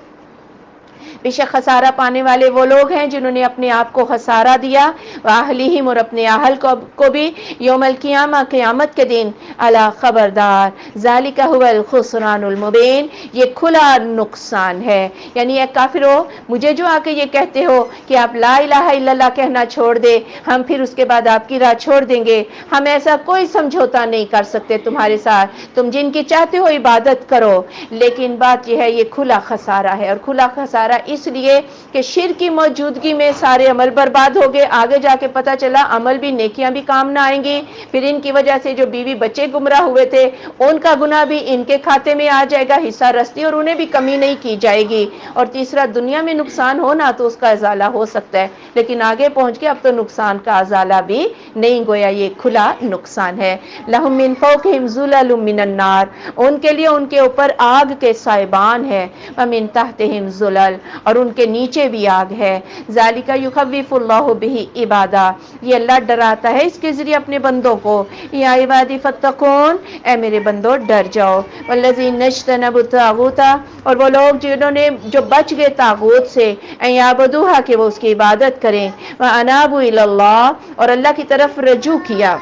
بے شک خسارہ پانے والے وہ لوگ ہیں جنہوں نے اپنے آپ کو خسارہ دیا، واہلہم اور اپنے اہل کو بھی، یوم القیامہ قیامت کے دن، الا خبردار، ذالک هو الخسران المبین، یہ کھلا نقصان ہے۔ یعنی اے کافرو، مجھے جو آ کے یہ کہتے ہو کہ آپ لا الہ الا اللہ کہنا چھوڑ دے، ہم پھر اس کے بعد آپ کی راہ چھوڑ دیں گے، ہم ایسا کوئی سمجھوتا نہیں کر سکتے تمہارے ساتھ، تم جن کی چاہتے ہو عبادت کرو، لیکن بات یہ ہے یہ کھلا خسارہ ہے، اور کھلا خسارہ اس لیے کہ شرک کی موجودگی میں سارے عمل برباد ہو گئے، آگے جا کے پتہ چلا عمل بھی نیکیاں بھی کام نہ آئیں گی، پھر ان کی وجہ سے جو بیوی بچے گمراہ ہوئے تھے ان کا گناہ بھی ان کے کھاتے میں آ جائے گا، حصہ رستی، اور انہیں بھی کمی نہیں کی جائے گی، اور تیسرا دنیا میں نقصان ہونا تو اس کا ازالہ ہو سکتا ہے، لیکن آگے پہنچ کے اب تو نقصان کا ازالہ بھی نہیں، گویا یہ کھلا نقصان ہے۔ لہم من فوقہم ظلل من النار، ان کے لیے ان کے اوپر آگ کے سائبان ہے، ومن تحتہم ظلل، اور ان کے نیچے بھی آگ ہے، ذالک یخوف اللہ بہ عبادہ، یہ اللہ ڈراتا ہے اس کے ذریعے اپنے بندوں کو، یا عبادی فاتقون، اے میرے بندو ڈر جاؤ، والذین اجتنبوا الطاغوت، اور وہ لوگ جنہوں نے جو بچ گئے طاغوت سے، ان یعبدوها کہ وہ اس کی عبادت کریں، وانابوا الی اللہ، اور اللہ کی طرف رجوع کیا،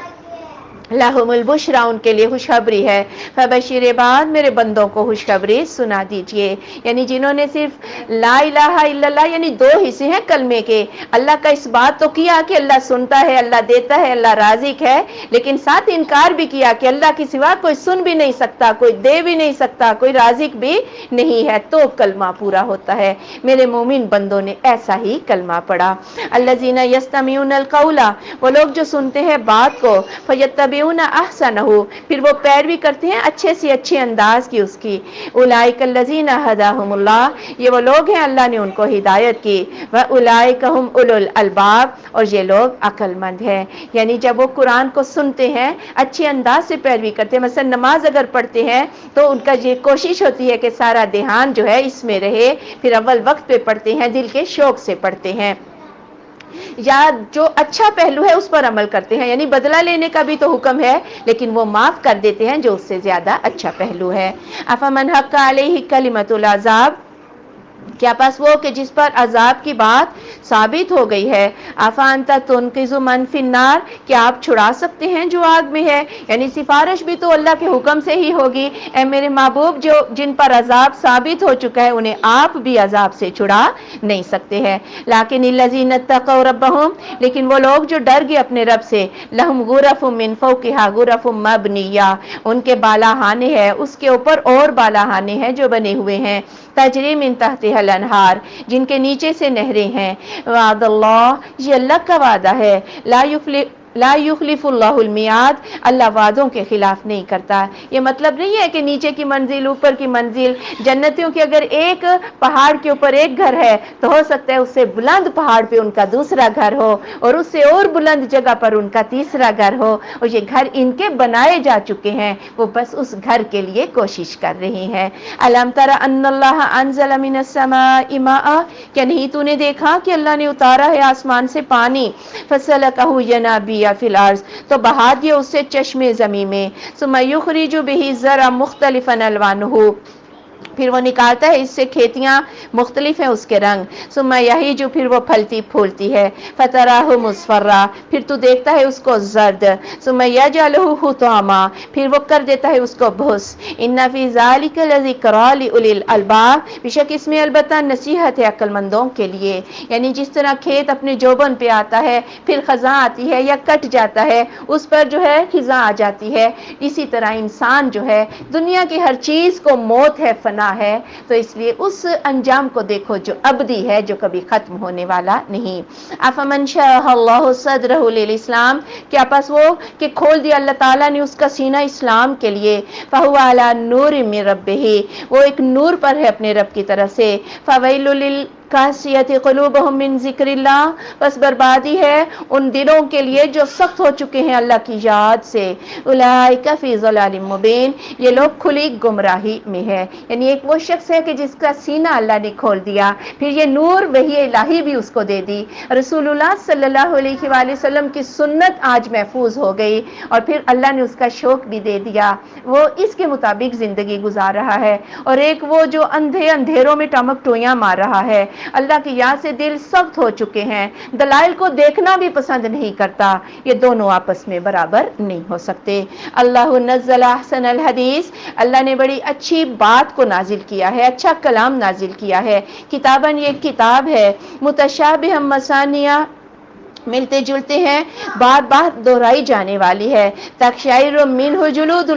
لہم البشریٰ ان کے لیے خوشخبری ہے، فبشر عباد، میرے بندوں کو خوشخبری سنا دیجئے، یعنی جنہوں نے صرف لا الہ الا اللہ، یعنی دو حصے ہیں کلمے کے، اللہ کا اس بات تو کیا کہ اللہ سنتا ہے، اللہ دیتا ہے، اللہ رازق ہے، لیکن ساتھ انکار بھی کیا کہ اللہ کے سوا کوئی سن بھی نہیں سکتا، کوئی دے بھی نہیں سکتا، کوئی رازق بھی نہیں ہے، تو کلمہ پورا ہوتا ہے۔ میرے مومن بندوں نے ایسا ہی کلمہ پڑھا، الذین یستمعون القول، وہ لوگ جو سنتے ہیں بات کو، فیتبعون احسنہ، پھر وہ پیروی کرتے ہیں اچھے سے اچھے انداز کی اس کی، اولئک الذین ھداھم اللہ، یہ وہ لوگ ہیں اللہ نے ان کو ہدایت کی، واولئک ھم اولو الالباب، اور یہ لوگ عقل مند ہیں، یعنی جب وہ قرآن کو سنتے ہیں اچھے انداز سے پیروی کرتے ہیں، مثلا نماز اگر پڑھتے ہیں تو ان کا یہ کوشش ہوتی ہے کہ سارا دھیان جو ہے اس میں رہے، پھر اول وقت پہ پڑھتے ہیں، دل کے شوق سے پڑھتے ہیں، یا جو اچھا پہلو ہے اس پر عمل کرتے ہیں، یعنی بدلہ لینے کا بھی تو حکم ہے لیکن وہ معاف کر دیتے ہیں جو اس سے زیادہ اچھا پہلو ہے۔ افمن حق علیہ کلمۃ العذاب، کیا پس وہ کہ جس پر عذاب کی بات ثابت ہو گئی ہے، افانت تنقذ من فی النار، کیا آپ چھڑا سکتے ہیں جو آگ میں ہے، یعنی سفارش بھی تو اللہ کے حکم سے ہی ہوگی، اے میرے محبوب جو جن پر عذاب ثابت ہو چکا ہے انہیں آپ بھی عذاب سے چھڑا نہیں سکتے ہیں، لیکن الذین اتقوا ربہم، لیکن وہ لوگ جو ڈر گئے اپنے رب سے، لہم غرف من فوقہا غرف مبنیہ، ان کے بالا خانے ہیں اس کے اوپر اور بالا خانے ہیں جو بنے ہوئے ہیں، تجری من تحتها الانہار، جن کے نیچے سے نہریں ہیں، وعد اللہ، یہ اللہ کا وعدہ ہے، لا یخلف اللہ المیعاد، اللہ وعدوں کے خلاف نہیں کرتا، یہ مطلب نہیں ہے کہ نیچے کی منزل اوپر کی منزل، جنتیوں کی اگر ایک پہاڑ کے اوپر ایک گھر ہے تو ہو سکتا ہے اس سے بلند پہاڑ پہ ان کا دوسرا گھر ہو، اور اس سے اور بلند جگہ پر ان کا تیسرا گھر ہو، اور یہ گھر ان کے بنائے جا چکے ہیں، وہ بس اس گھر کے لیے کوشش کر رہے ہیں۔ الم تر ان اللہ انزل من السماء ماء، کیا نہیں تو نے دیکھا کہ اللہ نے اتارا ہے آسمان سے پانی، فسلکہ ینابیع فی الارض، تو بہا دیا اس سے چشمے زمین میں، ثم یخرج بہ الزرع مختلفا الوانہ، پھر وہ نکالتا ہے اس سے کھیتیاں مختلف ہیں اس کے رنگ، ثم یہیج، پھر وہ پھلتی پھولتی ہے، فتراہ مصفرا، پھر تو دیکھتا ہے اس کو زرد، ثم یجعلہ حطاما، پھر وہ کر دیتا ہے اس کو بھس، ان فی ذلک لذکری لاولی الالباب، بے شک اس میں البتہ نصیحت ہے عقل مندوں کے لیے، یعنی جس طرح کھیت اپنے جوبن پہ آتا ہے پھر خزاں آتی ہے یا کٹ جاتا ہے اس پر جو ہے خزاں آ جاتی ہے، اسی طرح انسان جو ہے دنیا کی ہر چیز کو موت ہے، فنا ہے، تو اس لیے اس انجام کو دیکھو جو ابدی ہے، جو کبھی ختم ہونے والا نہیں۔ افمن شرح اللہ صدرہ للاسلام، کیا پس وہ کہ کھول دیا اللہ تعالیٰ نے اس کا سینہ اسلام کے لیے، فہو علی نور من ربہ، وہ ایک نور پر ہے اپنے رب کی طرف سے، فویل قاسیت قلوبہم من ذکر اللہ، بس بربادی ہے ان دلوں کے لیے جو سخت ہو چکے ہیں اللہ کی یاد سے، اولئک فی ضلال مبین، یہ لوگ کھلی گمراہی میں ہے، یعنی ایک وہ شخص ہے کہ جس کا سینہ اللہ نے کھول دیا، پھر یہ نور وحی الہی بھی اس کو دے دی، رسول اللہ صلی اللہ علیہ وآلہ وسلم کی سنت آج محفوظ ہو گئی، اور پھر اللہ نے اس کا شوق بھی دے دیا، وہ اس کے مطابق زندگی گزار رہا ہے، اور ایک وہ جو اندھیروں میں ٹمک ٹویاں مار رہا ہے، اللہ کی یاد سے دل سخت ہو چکے ہیں، دلائل کو دیکھنا بھی پسند نہیں کرتا، یہ دونوں آپس میں برابر نہیں ہو سکتے۔ اللہ نزل احسن الحدیث، اللہ نے بڑی اچھی بات کو نازل کیا ہے، اچھا کلام نازل کیا ہے۔ کتاباً یہ کتاب ہے متشابہ مثانیہ، ملتے جلتے ہیں، بار بار دہرائی جانے والی ہے۔ تقشعر منہ جلود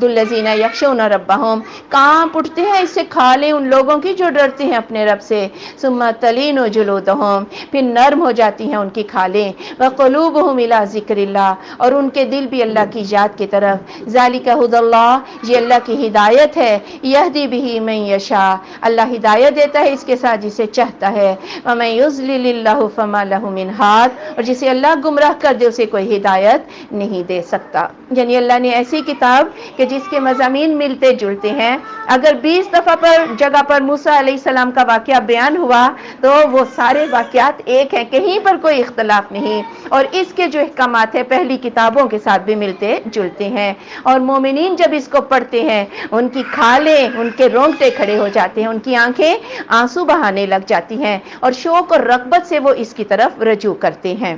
الذین یخشون ربہم، کانپ اٹھتے ہیں اس سے کھالیں ان لوگوں کی جو ڈرتے ہیں اپنے رب سے۔ ثم تلین جلودہم، پھر نرم ہو جاتی ہیں ان کی کھالیں۔ وقلوبہم الی ذکر اللہ، اور ان کے دل بھی اللہ کی یاد کی طرف۔ ذالک ھدی اللہ، یہ اللہ کی ہدایت ہے۔ یہدی بہ من یشاء، اللہ ہدایت دیتا ہے اس کے ساتھ جسے چاہتا ہے۔ ومن یضلل اللہ فما لہ من ہاد، اور جسے اللہ گمراہ کر دے اسے کوئی ہدایت نہیں دے سکتا۔ یعنی اللہ نے ایسی کتاب کہ جس کے مضامین ملتے جلتے ہیں، اگر 20 دفعہ پر جگہ پر موسیٰ علیہ السلام کا واقعہ بیان ہوا تو وہ سارے واقعات ایک ہیں، کہیں پر کوئی اختلاف نہیں، اور اس کے جو احکامات ہیں پہلی کتابوں کے ساتھ بھی ملتے جلتے ہیں۔ اور مومنین جب اس کو پڑھتے ہیں ان کی کھالیں، ان کے رونگٹے کھڑے ہو جاتے ہیں، ان کی آنکھیں آنسو بہانے لگ جاتی ہیں، اور شوق اور رغبت سے وہ اس کی طرف رجوع کرتے ہیں۔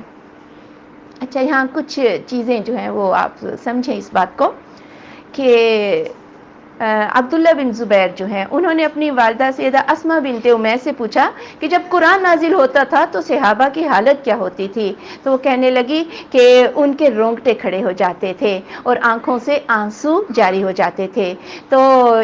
اچھا، یہاں کچھ چیزیں جو ہیں وہ آپ سمجھیں اس بات کو کہ عبداللہ بن زبیر جو ہیں انہوں نے اپنی والدہ سیدہ اسماء بنت امیس سے پوچھا کہ جب قرآن نازل ہوتا تھا تو صحابہ کی حالت کیا ہوتی تھی؟ تو وہ کہنے لگی کہ ان کے رونگٹے کھڑے ہو جاتے تھے اور آنکھوں سے آنسو جاری ہو جاتے تھے۔ تو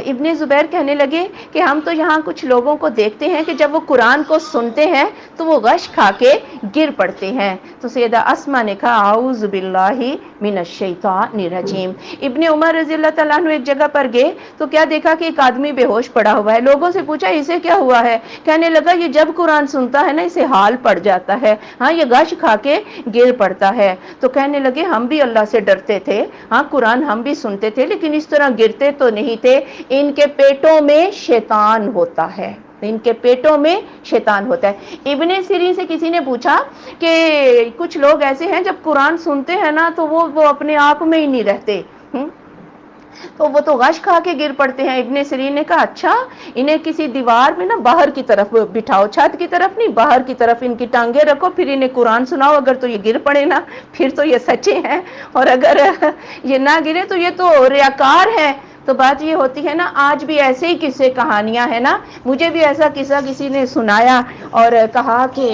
ابن زبیر کہنے لگے کہ ہم تو یہاں کچھ لوگوں کو دیکھتے ہیں کہ جب وہ قرآن کو سنتے ہیں تو وہ غش کھا کے گر پڑتے ہیں۔ تو سیدہ اسماء نے کہا اعوذ باللہ من الشیطان الرجیم۔ ابن عمر رضی اللہ تعالیٰ عنہ ایک جگہ پر گئے تو کیا دیکھا کہ ایک آدمی بے ہوش پڑا ہوا ہے۔ لوگوں سے پوچھا اسے کیا ہوا ہے؟ کہنے لگا یہ جب قرآن سنتا ہے نا اسے حال پڑ جاتا ہے، ہاں یہ غش کھا کے گر پڑتا ہے۔ تو کہنے لگے ہم بھی اللہ سے ڈرتے تھے، ہاں قرآن ہم بھی سنتے تھے لیکن اس طرح گرتے تو نہیں تھے، ان کے پیٹوں میں شیطان ہوتا ہے، ان کے پیٹوں میں شیطان ہوتا ہے۔ ابن سیرین سے کسی نے پوچھا کہ کچھ لوگ ایسے ہیں جب قرآن سنتے ہیں نا تو وہ اپنے آپ میں ہی نہیں رہتے، تو وہ تو غش کھا کے گر پڑتے ہیں۔ ابن سیرین نے کہا اچھا، انہیں کسی دیوار میں نا باہر کی طرف بٹھاؤ، چھت کی طرف نہیں باہر کی طرف ان کی ٹانگیں رکھو، پھر انہیں قرآن سناؤ، اگر تو یہ گر پڑے نا پھر تو یہ سچے ہیں، اور اگر یہ نہ گرے تو یہ تو ریاکار ہیں۔ تو بات یہ ہوتی ہے نا، آج بھی ایسے ہی قصے کہانیاں ہیں نا۔ مجھے بھی ایسا قصہ کسی نے سنایا اور کہا کہ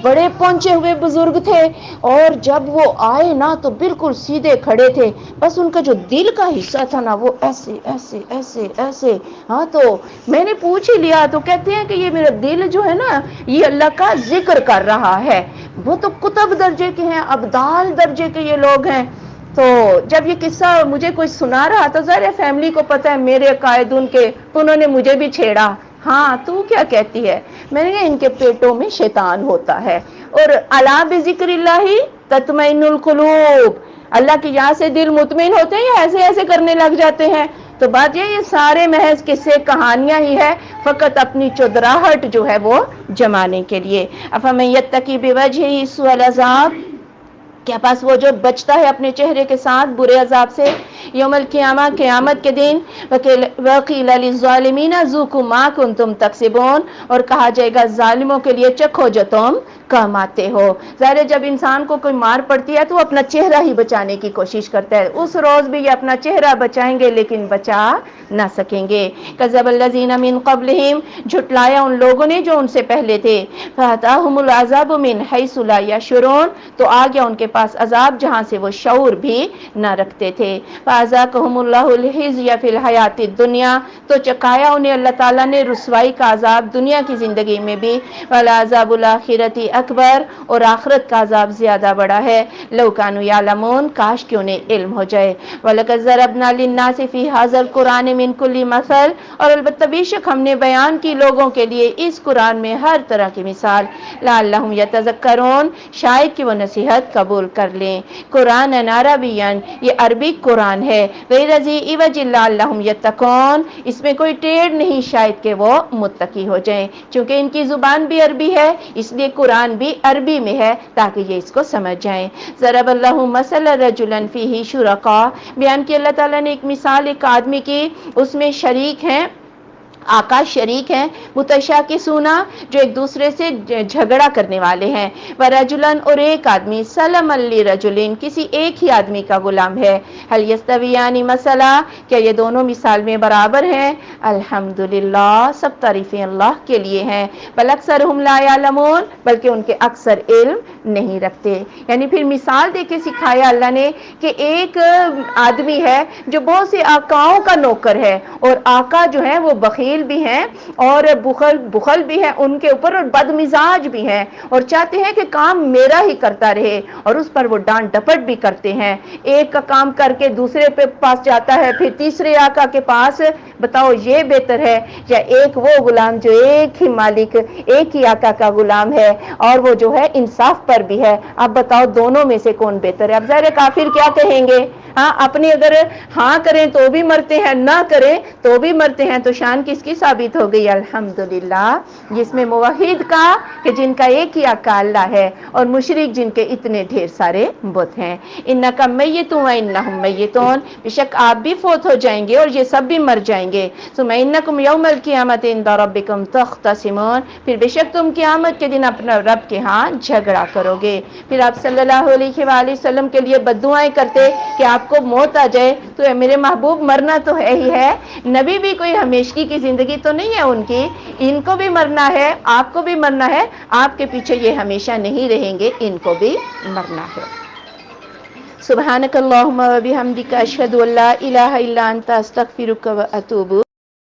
بڑے پہنچے ہوئے بزرگ تھے اور جب وہ آئے نا تو بالکل سیدھے کھڑے تھے، بس ان کا جو دل کا حصہ تھا نا وہ ایسے ایسے ایسے ایسے، ہاں تو میں نے پوچھ ہی لیا تو کہتے ہیں کہ یہ میرا دل جو ہے نا یہ اللہ کا ذکر کر رہا ہے۔ وہ تو کتب درجے کے ہیں، ابدال درجے کے یہ لوگ ہیں۔ تو جب یہ قصہ مجھے کوئی سنا رہا تو ظاہر فیملی کو پتہ ہے میرے عقائد ان کے، تو انہوں نے مجھے بھی چھیڑا، ہاں تو کیا کہتی ہے؟ میں نے کہا ان کے پیٹوں میں شیطان ہوتا ہے۔ اور الا بذکر اللہ تطمئن القلوب، اللہ کی یاد سے دل مطمئن ہوتے ہیں یا ایسے ایسے کرنے لگ جاتے ہیں؟ تو بات یہ سارے محض قصے کہانیاں ہی ہے، فقط اپنی چودراہٹ جو ہے وہ جمانے کے لیے۔ افمن یتقی بوجہہ سوء العذاب، کیا پاس وہ جو بچتا ہے اپنے چہرے کے ساتھ برے عذاب سے، یوم القیامہ قیامت کے دن، وقیل للظالمین ذوقوا ما کنتم تکسبون، اور کہا جائے گا ظالموں کے لیے چکھو جو تم کماتے ہو۔ ظاہر جب انسان کو کوئی مار پڑتی ہے تو وہ اپنا چہرہ ہی بچانے کی کوشش کرتا ہے، اس روز بھی یہ اپنا چہرہ بچائیں گے لیکن بچا نہ سکیں گے۔ کذب الذین من قبلہم، جھٹلایا ان لوگوں نے جو ان سے پہلے تھے، فاتاہم العذاب من حیث لا یشعرون، تو آ گیا ان کے پاس عذاب جہاں سے وہ شعور بھی نہ رکھتے تھے۔ فاذاقہم اللہ الخزی فی الحیاۃ الدنیا، تو چکایا انہیں اللہ تعالیٰ نے رسوائی کا عذاب دنیا کی زندگی میں بھی، ولعذاب الآخرۃ اکبر، اور آخرت کا عذاب زیادہ بڑا ہے، لو کانوا یعلمون، کاش کہ انہیں علم ہو جائے۔ وَلَقَدْ ضَرَبْنَا لِلنَّاسِ فِي هَذَا الْقُرْآنِ مِنْ كُلِّ مَثَلٍ، اور البتہ بے شک ہم نے بیان کی لوگوں کے لیے اس قرآن میں ہر طرح کی مثال، لعلہم یتذکرون، شاید کہ وہ نصیحت قبول کر لیں۔ قرآن عربیًا، یہ عربی قرآن ہے، غیر ذی عوج لعلہم یتقون، اس میں کوئی ٹیڑھ نہیں شاید کہ وہ متقی ہو جائیں، چونکہ ان کی زبان بھی عربی ہے اس لیے قرآن بھی عربی میں ہے تاکہ یہ اس کو سمجھ جائیں۔ ضرب اللہ مثلا رجلا فیہ شرکاء، بیان کی اللہ تعالیٰ نے ایک مثال ایک آدمی کی، اس میں شریک ہیں آقا شریک ہیں متشاکسون جو ایک دوسرے سے جھگڑا کرنے والے ہیں، ورجلن اور ایک آدمی سلم لرجلن کسی ایک ہی آدمی کا غلام ہے، هل یستویان مثلا کیا یہ دونوں مثال میں برابر ہیں؟ الحمدللہ سب تعریفیں اللہ کے لیے ہیں، بل اکثرہم لا یعلمون بلکہ ان کے اکثر علم نہیں رکھتے۔ یعنی پھر مثال دے کے سکھایا اللہ نے کہ ایک آدمی ہے جو بہت سے آقاؤں کا نوکر ہے، اور آقا جو ہے وہ بخیل بھی ہیں اور بخل بھی ہے ان کے اوپر، اور بد مزاج بھی ہیں، اور چاہتے ہیں کہ کام میرا ہی کرتا رہے، اور اس پر وہ ڈانٹ ڈپٹ بھی کرتے ہیں۔ ایک کا کام کر کے دوسرے پہ پاس جاتا ہے، پھر تیسرے آقا کے پاس، بتاؤ یہ بہتر ہے یا ایک وہ غلام جو ایک ہی مالک ایک ہی آقا کا غلام ہے اور وہ جو ہے انصاف پر بھی ہے؟ اب بتاؤ دونوں میں سے کون بہتر ہے؟ اب ظاہر کافر کیا کہیں گے؟ ہاں اپنی اگر ہاں کریں تو بھی مرتے ہیں، نہ کریں تو بھی مرتے ہیں، تو شان کس کی ثابت ہو گئی؟ الحمدللہ جس میں موحد کا کہ جن کا ایک ہی آقا اللہ ہے، اور مشرک جن کے اتنے ڈھیر سارے بت ہیں۔ انکا میتون و انہم میتون بے شک آپ بھی فوت ہو جائیں گے اور یہ سب بھی مر جائیں گے، ثم انکم یوم القیامت عند ربکم تختصمون پھر بے شک تم قیامت کے دن اپنا رب کے ہاں جھگڑا کرو گے۔ پھر آپ صلی اللہ علیہ وآلہ وسلم کے لیے بد دعائیں کرتے کہ آپ کو موت آ جائے، تو اے میرے محبوب مرنا تو ہے ہی ہے، نبی بھی کوئی ہمیشگی کی زندگی تو نہیں ہے ان کی، ان کو بھی مرنا ہے، آپ کو بھی مرنا ہے، آپ کے پیچھے یہ ہمیشہ نہیں رہیں گے، ان کو بھی مرنا ہے۔ سبحانک اللہم و بحمدک اشہد ان لا الہ الا انت استغفرک و اتوب